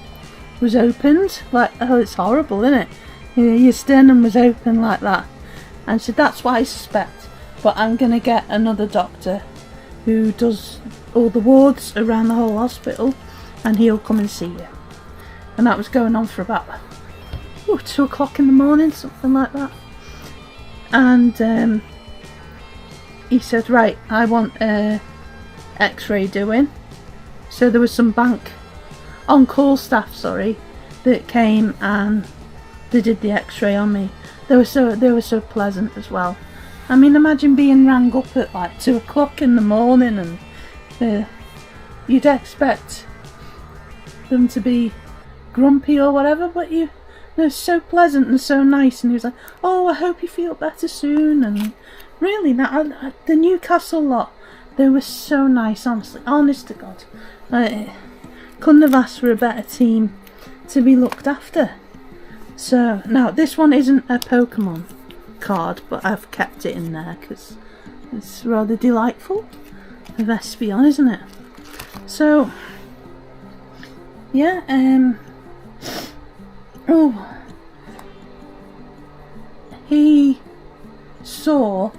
was opened. Like, oh, it's horrible, isn't it? Your sternum was open like that. And so that's what I suspect, but I'm going to get another doctor who does all the wards around the whole hospital, and he'll come and see you. And that was going on for about 2 o'clock in the morning, something like that. And he said, right, I want x-ray doing. So there was some bank on-call staff, that came and they did the x-ray on me. They were so pleasant as well. I mean, imagine being rang up at like 2 o'clock in the morning, and you'd expect them to be grumpy or whatever, but they're so pleasant and so nice. And he was like, oh, I hope you feel better soon. And really, the Newcastle lot, they were so nice, honestly, honest to God. I couldn't have asked for a better team to be looked after. So now this one isn't a Pokémon card, but I've kept it in there because it's rather delightful. The Vespion, isn't it? So yeah, oh, he saw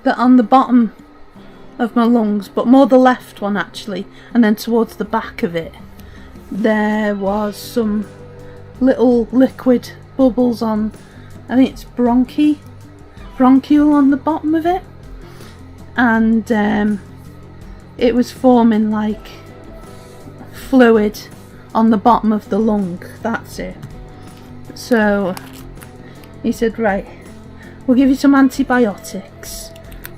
that on the bottom of my lungs, but more the left one actually, and then towards the back of it, there was some little liquid bubbles on, I think it's bronchial on the bottom of it, and it was forming like fluid on the bottom of the lung. That's it. So he said, right, we'll give you some antibiotics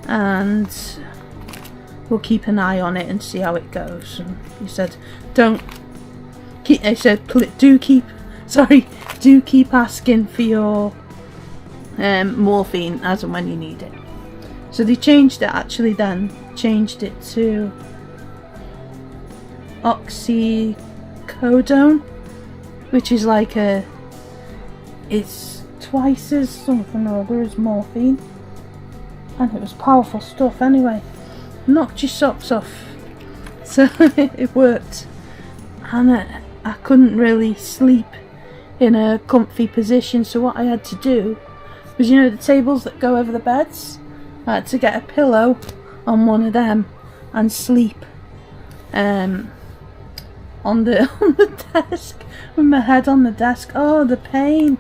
and we'll keep an eye on it and see how it goes. And he said, do keep asking for your morphine as and when you need it. So they changed it to oxycodone, which is like it's twice as something or other as morphine, and it was powerful stuff anyway. Knocked your socks off. So it worked, and I couldn't really sleep in a comfy position, so what I had to do was, you know, the tables that go over the beds, I had to get a pillow on one of them and sleep on the desk with my head on the desk. Oh, the pain.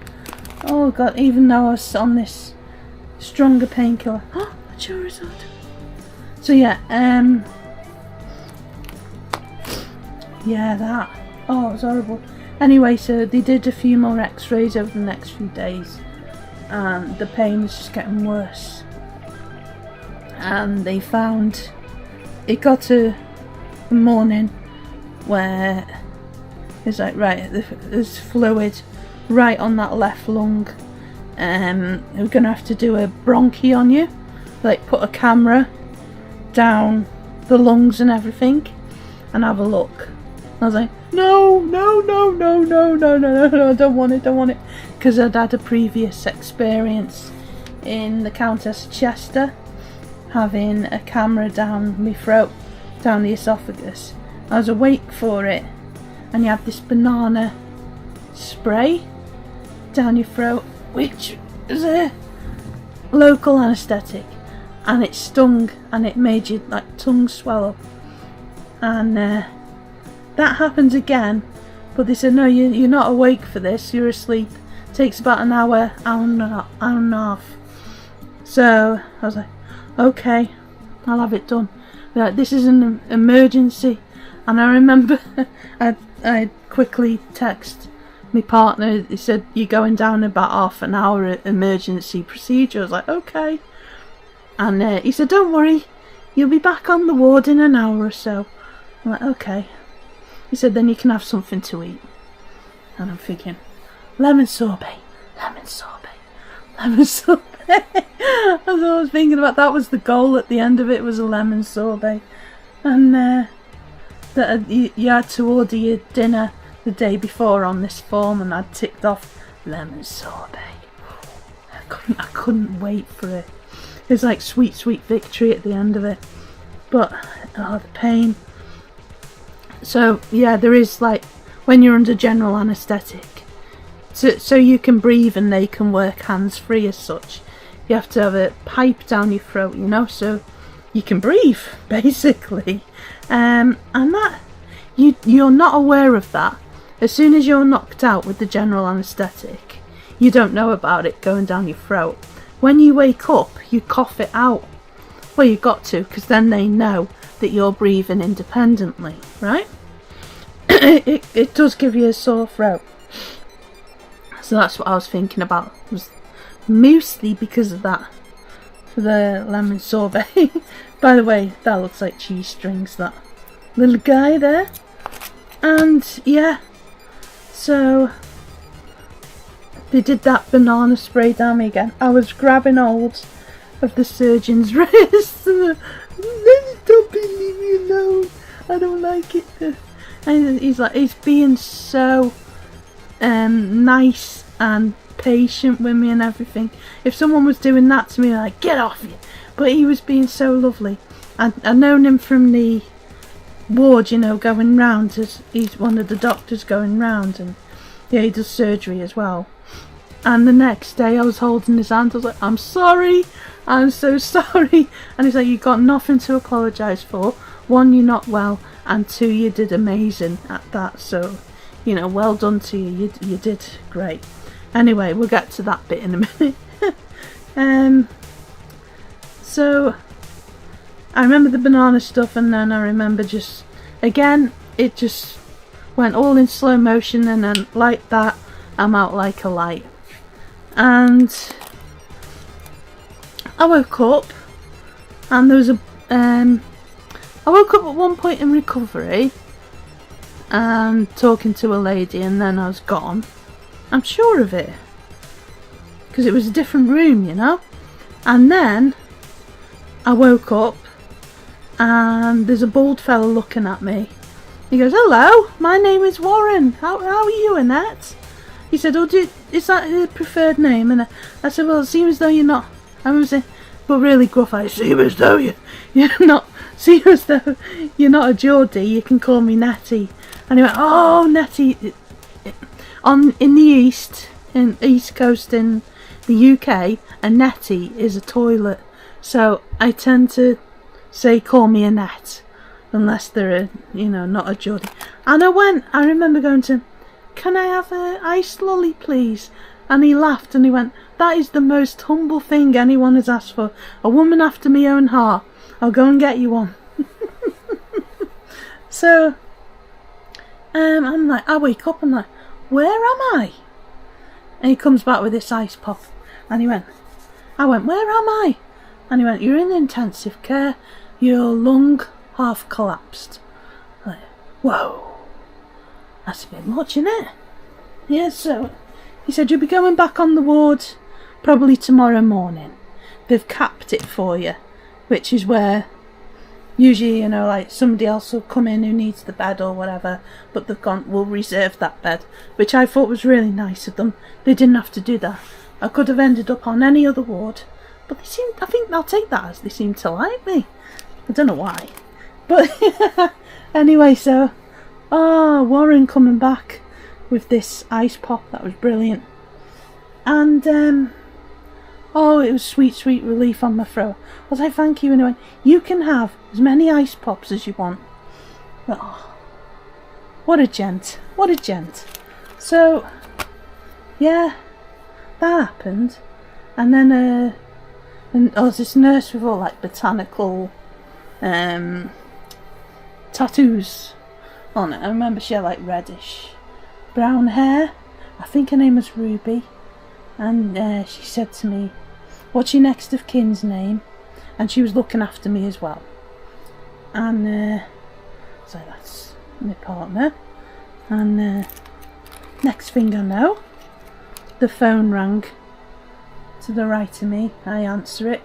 Oh God, even though I was on this stronger painkiller. Oh, a Charizard. So yeah, yeah, that. Oh, it was horrible. Anyway, so they did a few more x-rays over the next few days, and the pain was just getting worse. And they found, it got to the morning where it's like, right, there's fluid right on that left lung. We're going to have to do a bronchi on you, like put a camera down the lungs and everything and have a look. I was like, no, I don't want it, because I'd had a previous experience in the Countess of Chester, having a camera down my throat, down the esophagus. I was awake for it, and you have this banana spray down your throat, which is a local anaesthetic, and it stung, and it made your like tongue swell up, and that happens again, but they said, no, you're not awake for this, you're asleep. It takes about an hour and a half. So I was like, okay, I'll have it done. They're like, this is an emergency. And I remember I quickly texted my partner. He said, you're going down about half an hour emergency procedure. I was like, okay. And he said, don't worry, you'll be back on the ward in an hour or so. I'm like, okay. He said, then you can have something to eat. And I'm thinking, lemon sorbet. That's what I was thinking about. That was the goal at the end of it, was a lemon sorbet. And that you had to order your dinner the day before on this form, and I'd ticked off lemon sorbet. I couldn't wait for it. It was like sweet victory at the end of it. But oh, the pain. So yeah, there is, like, when you're under general anaesthetic, so you can breathe and they can work hands-free as such, you have to have a pipe down your throat, you know, so you can breathe, basically. And that, you're not aware of that. As soon as you're knocked out with the general anaesthetic, you don't know about it going down your throat. When you wake up, you cough it out. Well, you've got to, because then they know that you're breathing independently, right? It does give you a sore throat. So that's what I was thinking about. It was mostly because of that. For the lemon sorbet. By the way, that looks like cheese strings, that little guy there. And yeah, so they did that banana spray down me again. I was grabbing hold of the surgeon's wrist. Stop it, leave me alone. I don't like it. And he's being so nice and patient with me and everything. If someone was doing that to me, I'd like, get off you. But he was being so lovely. I've known him from the ward, you know, going round. He's one of the doctors going round, and yeah, he does surgery as well. And the next day I was holding his hand. I was like, I'm sorry, I'm so sorry. And he's like, you've got nothing to apologise for. One, you're not well, and two, you did amazing at that. So, you know, well done to you. You did great. Anyway, we'll get to that bit in a minute. So I remember the banana stuff, and then I remember just, again, it just went all in slow motion, and then like that, I'm out like a light. And I woke up, and there was I woke up at one point in recovery and talking to a lady, and then I was gone. I'm sure of it, because it was a different room, you know. And then I woke up, and there's a bald fella looking at me. He goes, hello, my name is Warren. How are you, Annette? He said, oh, is that your preferred name? And I said, well, it seems as though you're not. I was saying, but really gruff, I seem as though you're not. Seem as though you're not a Geordie. You can call me Netty. And he went, oh, Netty. In the east coast in the UK, a netty is a toilet. So I tend to say, call me a net, unless they're not a Geordie. And I remember going to him, can I have an iced lolly please? And he laughed and he went, that is the most humble thing anyone has asked for. A woman after my own heart. I'll go and get you one. So I'm like, I wake up, I'm like, where am I? And he comes back with this ice pop, and I went, where am I? And he went, you're in intensive care, your lung half collapsed. I'm like, whoa, that's a bit much, isn't it? Yeah, so he said, you'll be going back on the ward probably tomorrow morning. They've capped it for you, which is where usually, like somebody else will come in who needs the bed or whatever, but they've gone, we'll reserve that bed, which I thought was really nice of them. They didn't have to do that. I could have ended up on any other ward, but I think I'll take that as they seem to like me. I don't know why. But anyway, so, Warren coming back with this ice pop, that was brilliant. And, it was sweet relief on my throat. I was like, thank you. And he went, you can have as many ice pops as you want. Oh, what a gent. What a gent. So, yeah, that happened. And then, this nurse with all like botanical tattoos on it. I remember she had like reddish brown hair. I think her name was Ruby. And she said to me, what's your next of kin's name? And she was looking after me as well. And so that's my partner. And next thing I know, the phone rang to the right of me. I answer it.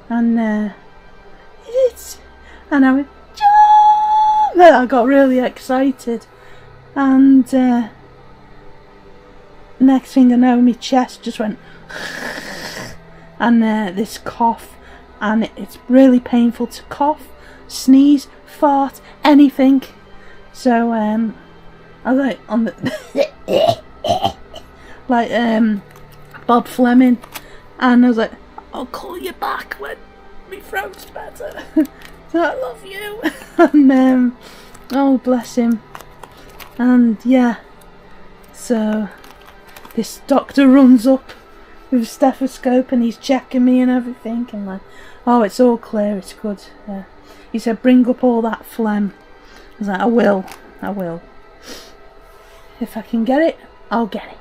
And it's, and I went, John! I got really excited. And next thing I know, my chest just went and this cough, and it's really painful to cough, sneeze, fart, anything. So I was like on the like Bob Fleming, and I was like, I'll call you back when my throat's better. So I love you. And oh bless him. And yeah, so this doctor runs up with a stethoscope and he's checking me and everything, and like, oh, it's all clear, it's good. He said, bring up all that phlegm. I was like, I will. If I can get it, I'll get it.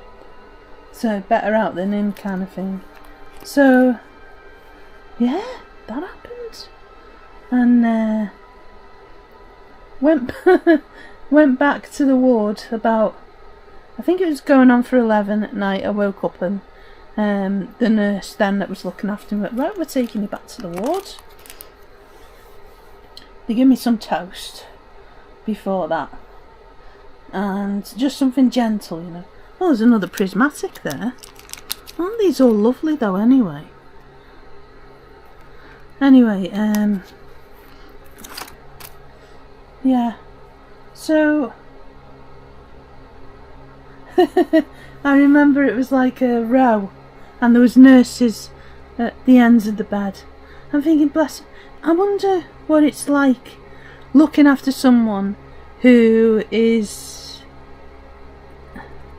So better out than in kind of thing. So yeah, that happened. And went back to the ward about, I think it was going on for 11 at night. I woke up and the nurse then that was looking after me went, right, we're taking you back to the ward. They gave me some toast before that, and just something gentle, you know. Oh, there's another prismatic there. Aren't these all lovely though anyway? Anyway, yeah, so I remember it was like a row and there was nurses at the ends of the bed. I'm thinking, bless him, I wonder what it's like looking after someone who is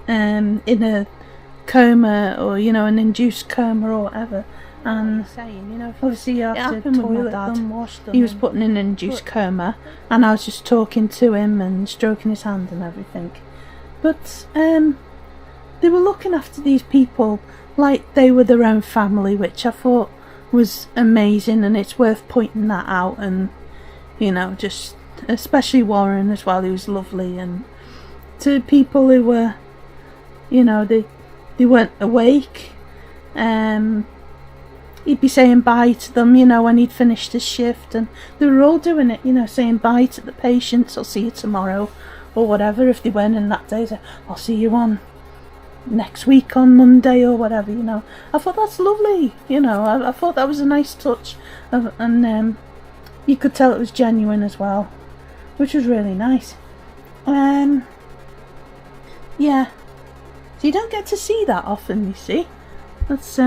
in a coma, or you know, an induced coma or whatever. And saying, you know, obviously you have to toilet them. He was put in an induced coma, and I was just talking to him and stroking his hand and everything. But they were looking after these people like they were their own family, which I thought was amazing, and it's worth pointing that out. And you know, just especially Warren as well, he was lovely. And to people who were, you know, they weren't awake, he'd be saying bye to them, you know, when he'd finished his shift, and they were all doing it, you know, saying bye to the patients. I'll see you tomorrow, or whatever. If they weren't in that day, I'll see you on next week on Monday or whatever, you know. I thought that's lovely, you know. I thought that was a nice touch, and you could tell it was genuine as well, which was really nice. Yeah, so you don't get to see that often, you see. That's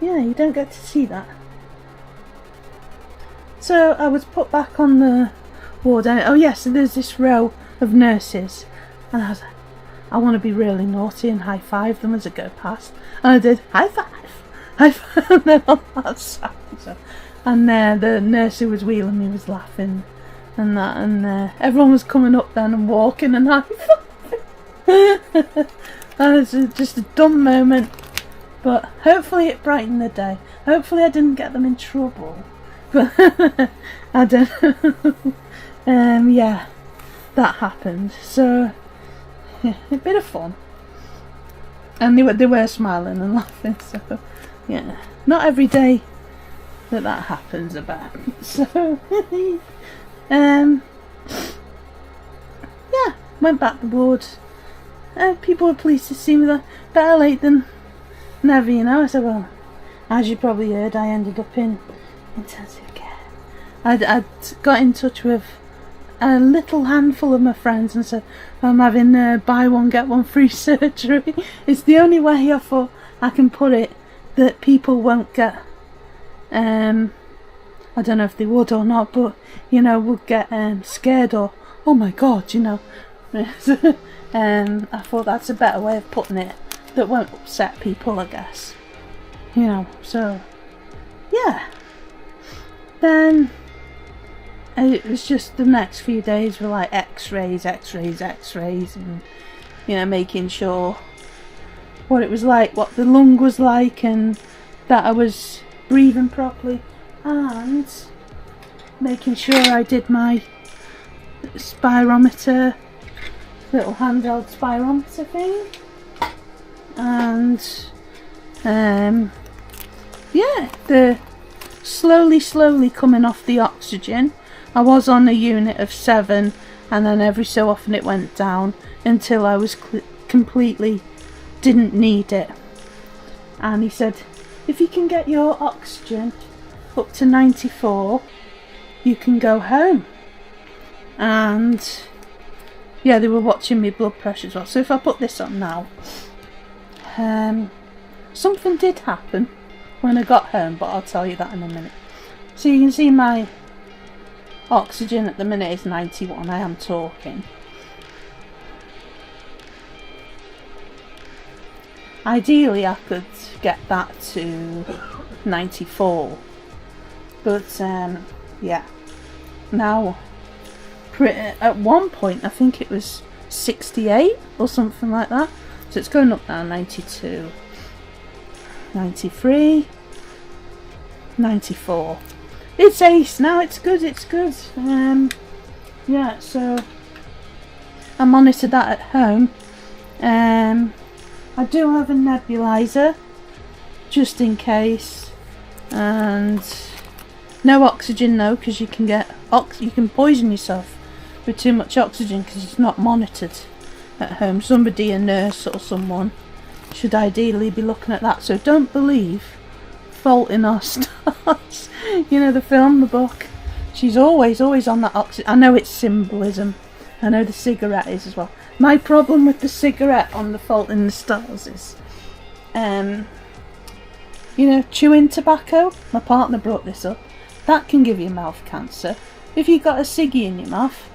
yeah, you don't get to see that. So I was put back on the ward, and oh yes, so there's this row of nurses, and I was like, I want to be really naughty and high five them as I go past, and I did high five, and then on that side, so, and the nurse who was wheeling me was laughing, and that, and everyone was coming up then and walking and high fiving. And it's just a dumb moment. But hopefully it brightened the day. Hopefully I didn't get them in trouble. But I don't know. Yeah, that happened. So, yeah, a bit of fun. And they were smiling and laughing. So, yeah, not every day that happens about. So, yeah, went back to the ward. People were pleased to see me there. Better late than never, you know. I said, well, as you probably heard, I ended up in intensive care. I'd got in touch with a little handful of my friends and said, I'm having buy one get one free surgery. It's the only way I thought I can put it that people won't get, I don't know if they would or not, but you know, would get scared or, oh my god, you know. I thought that's a better way of putting it that won't upset people, I guess, you know. So yeah, then it was just the next few days were like x-rays, and you know, making sure what it was like, what the lung was like, and that I was breathing properly, and making sure I did my spirometer, little handheld spirometer thing, and yeah, the slowly coming off the oxygen. I was on a unit of 7, and then every so often it went down until I was completely didn't need it. And he said, if you can get your oxygen up to 94, you can go home. And yeah, they were watching my blood pressure as well. So if I put this on now, something did happen when I got home, but I'll tell you that in a minute. So you can see my oxygen at the minute is 91. I am talking. Ideally I could get that to 94, but yeah, now at one point I think it was 68 or something like that. So it's going up now. 92, 93, 94. It's ace now. It's good. It's good. Yeah. So I monitor that at home. I do have a nebulizer just in case, and no oxygen though, because you can get you can poison yourself with too much oxygen because it's not monitored at home. Somebody, a nurse or someone, should ideally be looking at that. So don't believe Fault in Our Stars. You know the film, the book. She's always on that oxygen. I know it's symbolism. I know the cigarette is as well. My problem with the cigarette on The Fault in the Stars is, you know, chewing tobacco. My partner brought this up. That can give you mouth cancer. If you've got a ciggy in your mouth,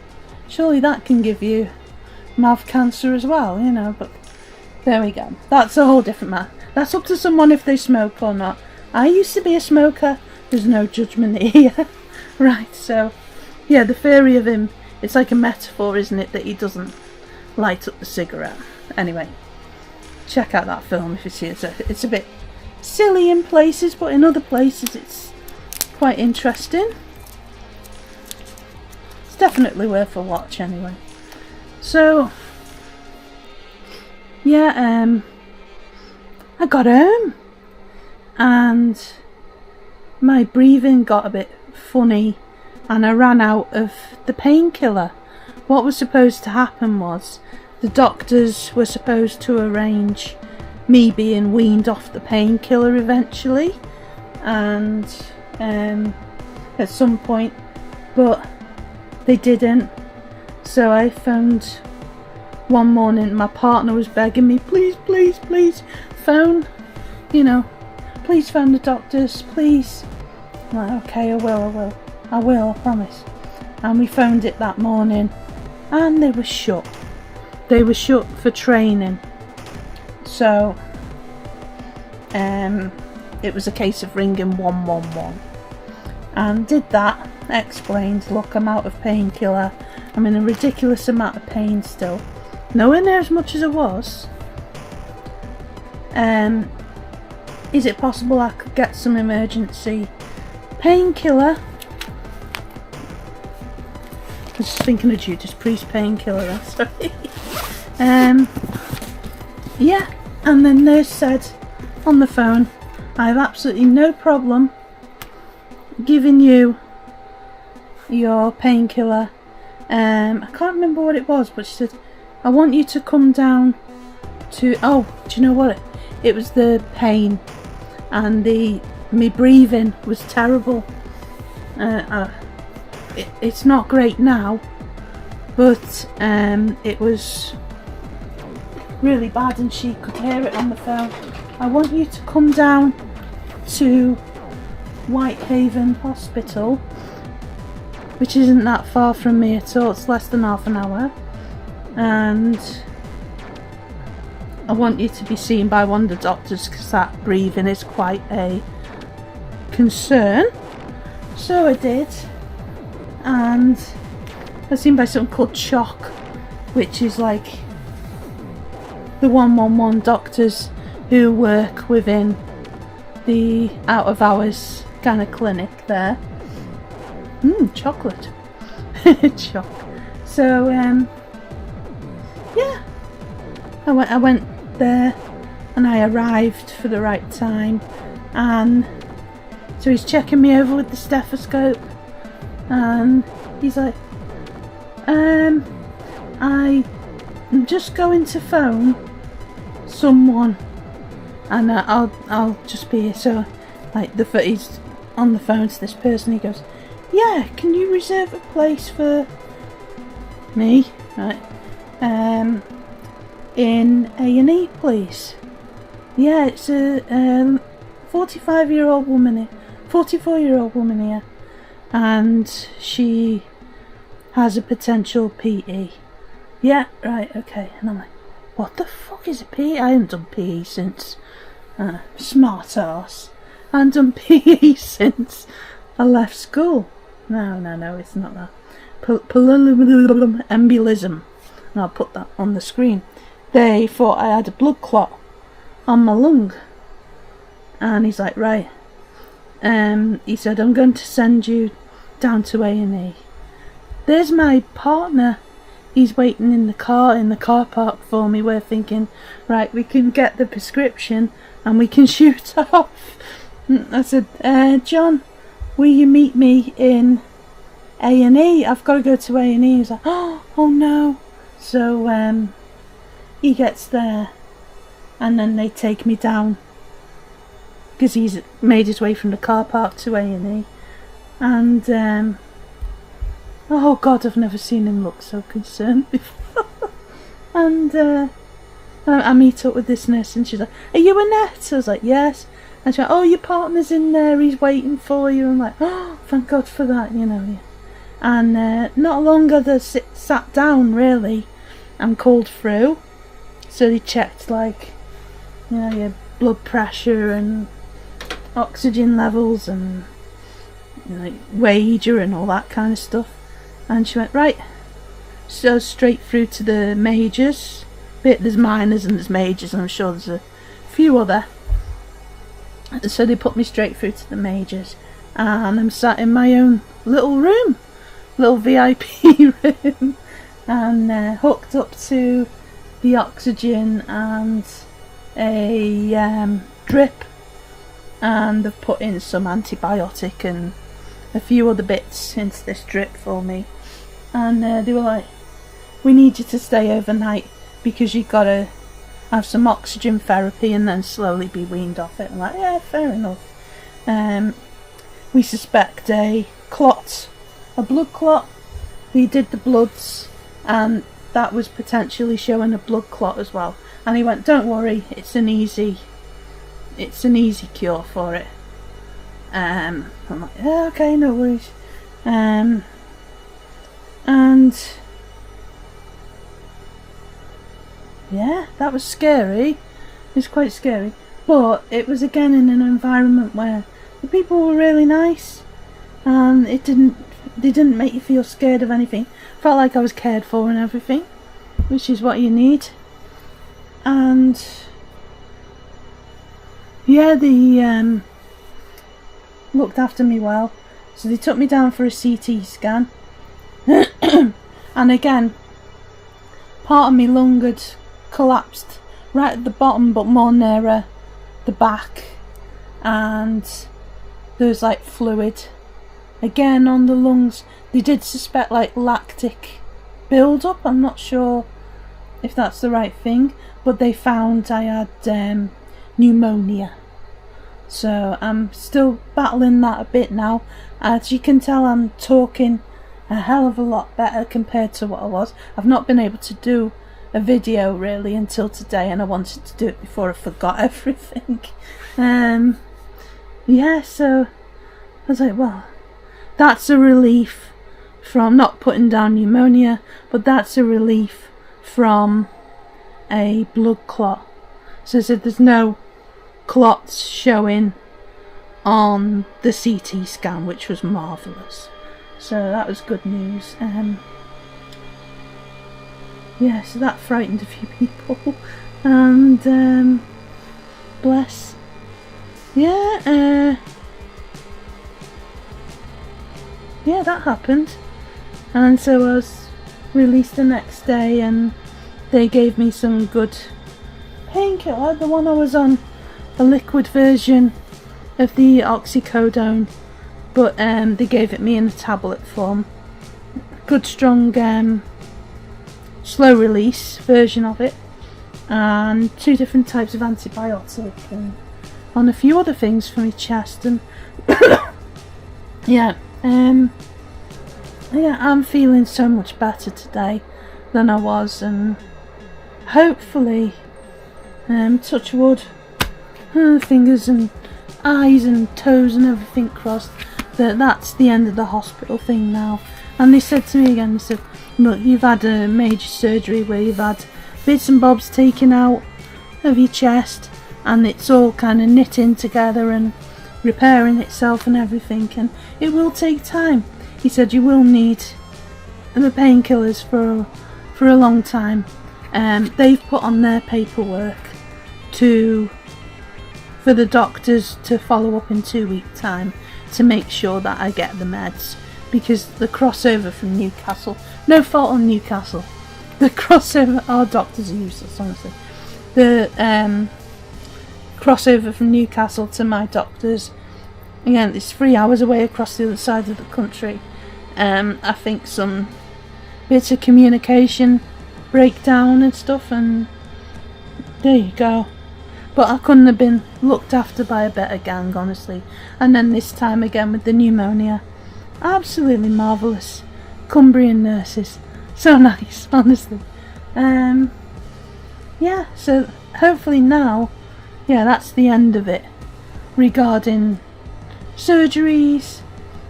surely that can give you mouth cancer as well, you know. But there we go. That's a whole different matter. That's up to someone if they smoke or not. I used to be a smoker. There's no judgment here. Right, so, yeah, the theory of him, it's like a metaphor, isn't it, that he doesn't light up the cigarette. Anyway, check out that film if you see it. It's a bit silly in places, but in other places it's quite interesting. It's definitely worth a watch anyway. So, yeah, I got home and my breathing got a bit funny and I ran out of the painkiller. What was supposed to happen was the doctors were supposed to arrange me being weaned off the painkiller eventually, and at some point, but they didn't. So I phoned one morning. My partner was begging me, please phone, you know, please phone the doctors, please. I'm like, okay, I will, I promise. And we phoned it that morning and they were shut. They were shut for training. So it was a case of ringing 111 and did that. Explained, look, I'm out of painkiller, I'm in a ridiculous amount of pain still, nowhere near as much as I was. Is it possible I could get some emergency painkiller? I was thinking of Judas Priest painkiller, sorry. Yeah, and the nurse said on the phone, I have absolutely no problem giving you your painkiller. I can't remember what it was, but she said, I want you to come down to, oh, do you know what? It was the pain and me breathing was terrible. It's not great now, but it was really bad and she could hear it on the phone. I want you to come down to Whitehaven Hospital, which isn't that far from me at all, it's less than half an hour, and I want you to be seen by one of the doctors because that breathing is quite a concern. So I did, and I was seen by something called CHOC, which is like the 111 doctors who work within the out of hours kind of clinic there. Chocolate. Choc. So yeah, I went there and I arrived for the right time, and so he's checking me over with the stethoscope and he's like, I'm just going to phone someone and I'll just be here. So like he's on the phone to this person, he goes, yeah, can you reserve a place for me, right, in A&E please? Yeah, it's a 44-year-old woman here, and she has a potential PE. Yeah, right, okay. And I'm like, what the fuck is a PE? I haven't done PE since smart ass. I haven't done PE since I left school. No, it's not that. Embolism. And I'll put that on the screen. they thought I had a blood clot on my lung. And he's like, right. He said, I'm going to send you down to A&E. There's my partner. He's waiting in the car park for me. We're thinking, right, we can get the prescription and we can shoot off. I said, John, will you meet me in A&E? I've got to go to A&E. He's like, oh no. So he gets there and then they take me down because he's made his way from the car park to A&E. And oh God, I've never seen him look so concerned before. And I meet up with this nurse and she's like, are you Annette? I was like, yes. And she's like, oh, your partner's in there, he's waiting for you. I'm like, oh, thank God for that, you know. Yeah. And not long after sat down, really, I'm called through. So they checked, like, you know, your blood pressure and oxygen levels and, you know, like, wager and all that kind of stuff. And she went, right, so straight through to the majors. There's minors and there's majors, and I'm sure there's a few other. So they put me straight through to the majors, and I'm sat in my own little room, little VIP room, and hooked up to the oxygen and a drip, and they've put in some antibiotic and a few other bits into this drip for me. And they were like, we need you to stay overnight because you've got to have some oxygen therapy and then slowly be weaned off it. I'm like, yeah, fair enough. We suspect a blood clot. We did the bloods and that was potentially showing a blood clot as well. And he went, don't worry, it's an easy cure for it. I'm like, yeah, okay, no worries. And yeah, that was scary. It was quite scary, but it was again in an environment where the people were really nice, and they didn't make you feel scared of anything. Felt like I was cared for and everything, which is what you need. And yeah, they looked after me well. So they took me down for a CT scan. And again, part of my lung had collapsed right at the bottom, but more nearer the back, and there was like fluid again on the lungs. They did suspect like lactic build-up. I'm not sure if that's the right thing, but they found I had pneumonia. So I'm still battling that a bit now. As you can tell, I'm talking a hell of a lot better compared to what I was. I've not been able to do a video really until today, and I wanted to do it before I forgot everything. Yeah, so I was like, well, that's a relief from not putting down pneumonia, but that's a relief from a blood clot. So I said there's no clots showing on the CT scan, which was marvellous. So that was good news. Yeah, so that frightened a few people. And bless. Yeah, yeah, that happened. And so I was released the next day, and they gave me some good painkiller. The one I was on, a liquid version of the oxycodone, but they gave it me in a tablet form. Good strong slow release version of it, and 2 different types of antibiotic, and on a few other things for my chest. And yeah, I'm feeling so much better today than I was, and hopefully, touch wood, fingers and eyes and toes and everything crossed, that's the end of the hospital thing now. And they said to me again, they said, look, you've had a major surgery where you've had bits and bobs taken out of your chest, and it's all kind of knitting together and repairing itself and everything, and it will take time. He said you will need the painkillers for a long time, they've put on their paperwork for the doctors to follow up in 2 weeks' time to make sure that I get the meds, because the crossover from Newcastle, no fault on Newcastle, the crossover, our doctors are useless honestly, the crossover from Newcastle to my doctors, again it's 3 hours away across the other side of the country. I think some bits of communication breakdown and stuff, and there you go. But I couldn't have been looked after by a better gang, honestly. And then this time again with the pneumonia, absolutely marvellous Cumbrian nurses, so nice, honestly. Yeah, so hopefully now, yeah, that's the end of it regarding surgeries,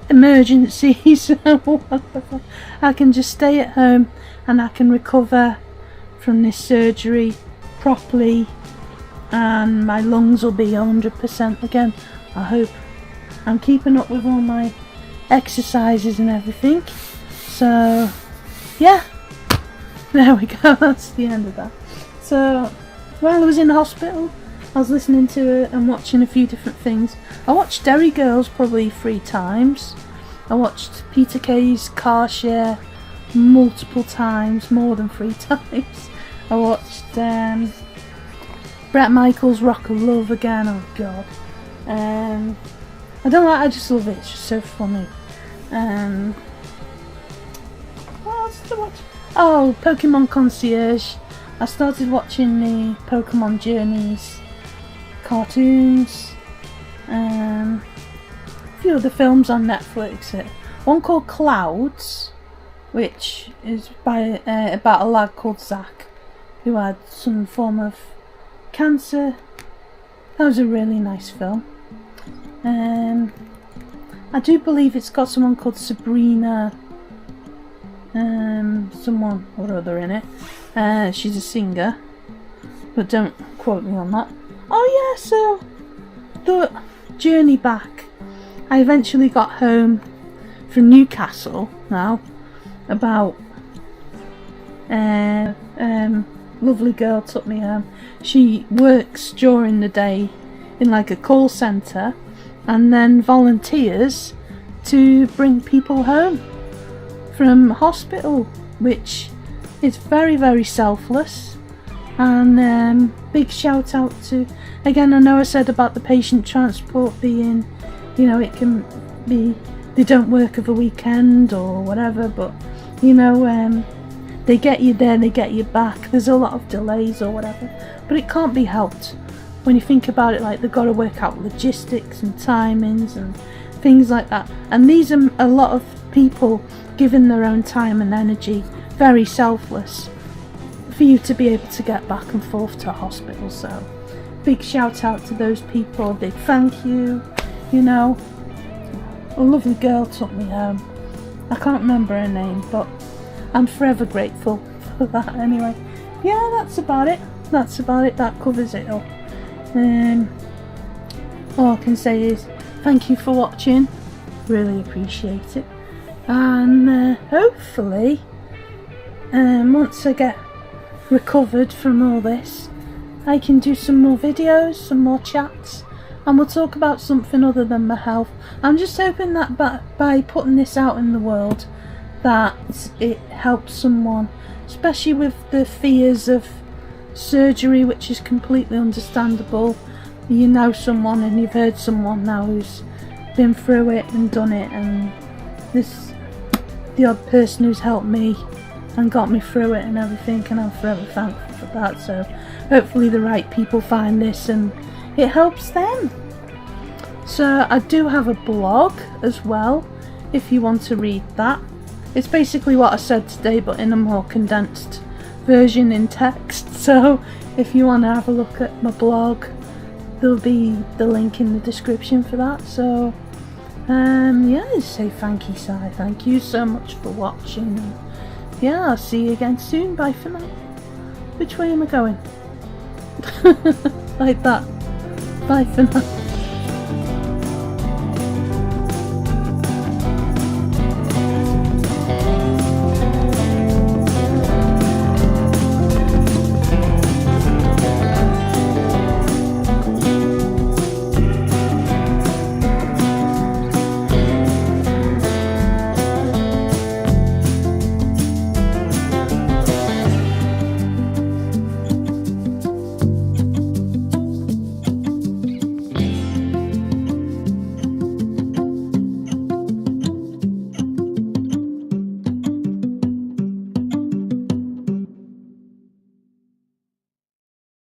emergencies, whatever. I can just stay at home and I can recover from this surgery properly, and my lungs will be 100% again. I hope. I'm keeping up with all my exercises and everything, so yeah, there we go. That's the end of that. So while I was in the hospital, I was listening to it and watching a few different things. I watched Derry Girls probably 3 times. I watched Peter Kay's Car Share multiple times, more than 3 times. I watched Bret Michaels' Rock of Love again. Oh god, I don't like. I just love it. It's just so funny. What else did I watch? Oh, Pokémon Concierge. I started watching the Pokémon Journeys cartoons. A few other films on Netflix. One called Clouds, which is by about a lad called Zach who had some form of cancer. That was a really nice film. I do believe it's got someone called Sabrina, someone or other in it. She's a singer, but don't quote me on that. Oh yeah, so the journey back, I eventually got home from Newcastle now. About lovely girl took me home. She works during the day in like a call centre and then volunteers to bring people home from hospital, which is very, very selfless. And big shout out to, again, I know I said about the patient transport being, you know, it can be they don't work of a weekend or whatever, but you know, they get you there, they get you back. There's a lot of delays or whatever, but it can't be helped when you think about it. Like, they've got to work out logistics and timings and things like that, and these are a lot of people giving their own time and energy, very selfless, for you to be able to get back and forth to hospital. So big shout out to those people, big thank you. You know, a lovely girl took me home. I can't remember her name, but I'm forever grateful for that. Anyway, yeah, that's about it. That covers it all. All I can say is thank you for watching, really appreciate it, and hopefully once I get recovered from all this, I can do some more videos, some more chats, and we'll talk about something other than my health. I'm just hoping that by putting this out in the world, that it helps someone, especially with the fears of surgery, which is completely understandable. You know someone, and you've heard someone now who's been through it and done it, and this the odd person who's helped me and got me through it and everything, and I'm forever thankful for that. So hopefully the right people find this and it helps them. So I do have a blog as well, if you want to read that. It's basically what I said today, but in a more condensed version in text. So if you want to have a look at my blog, there'll be the link in the description for that. So yeah, just say thank you, Si. Thank you so much for watching. Yeah, I'll see you again soon. Bye for now. Which way am I going? Like that. Bye for now.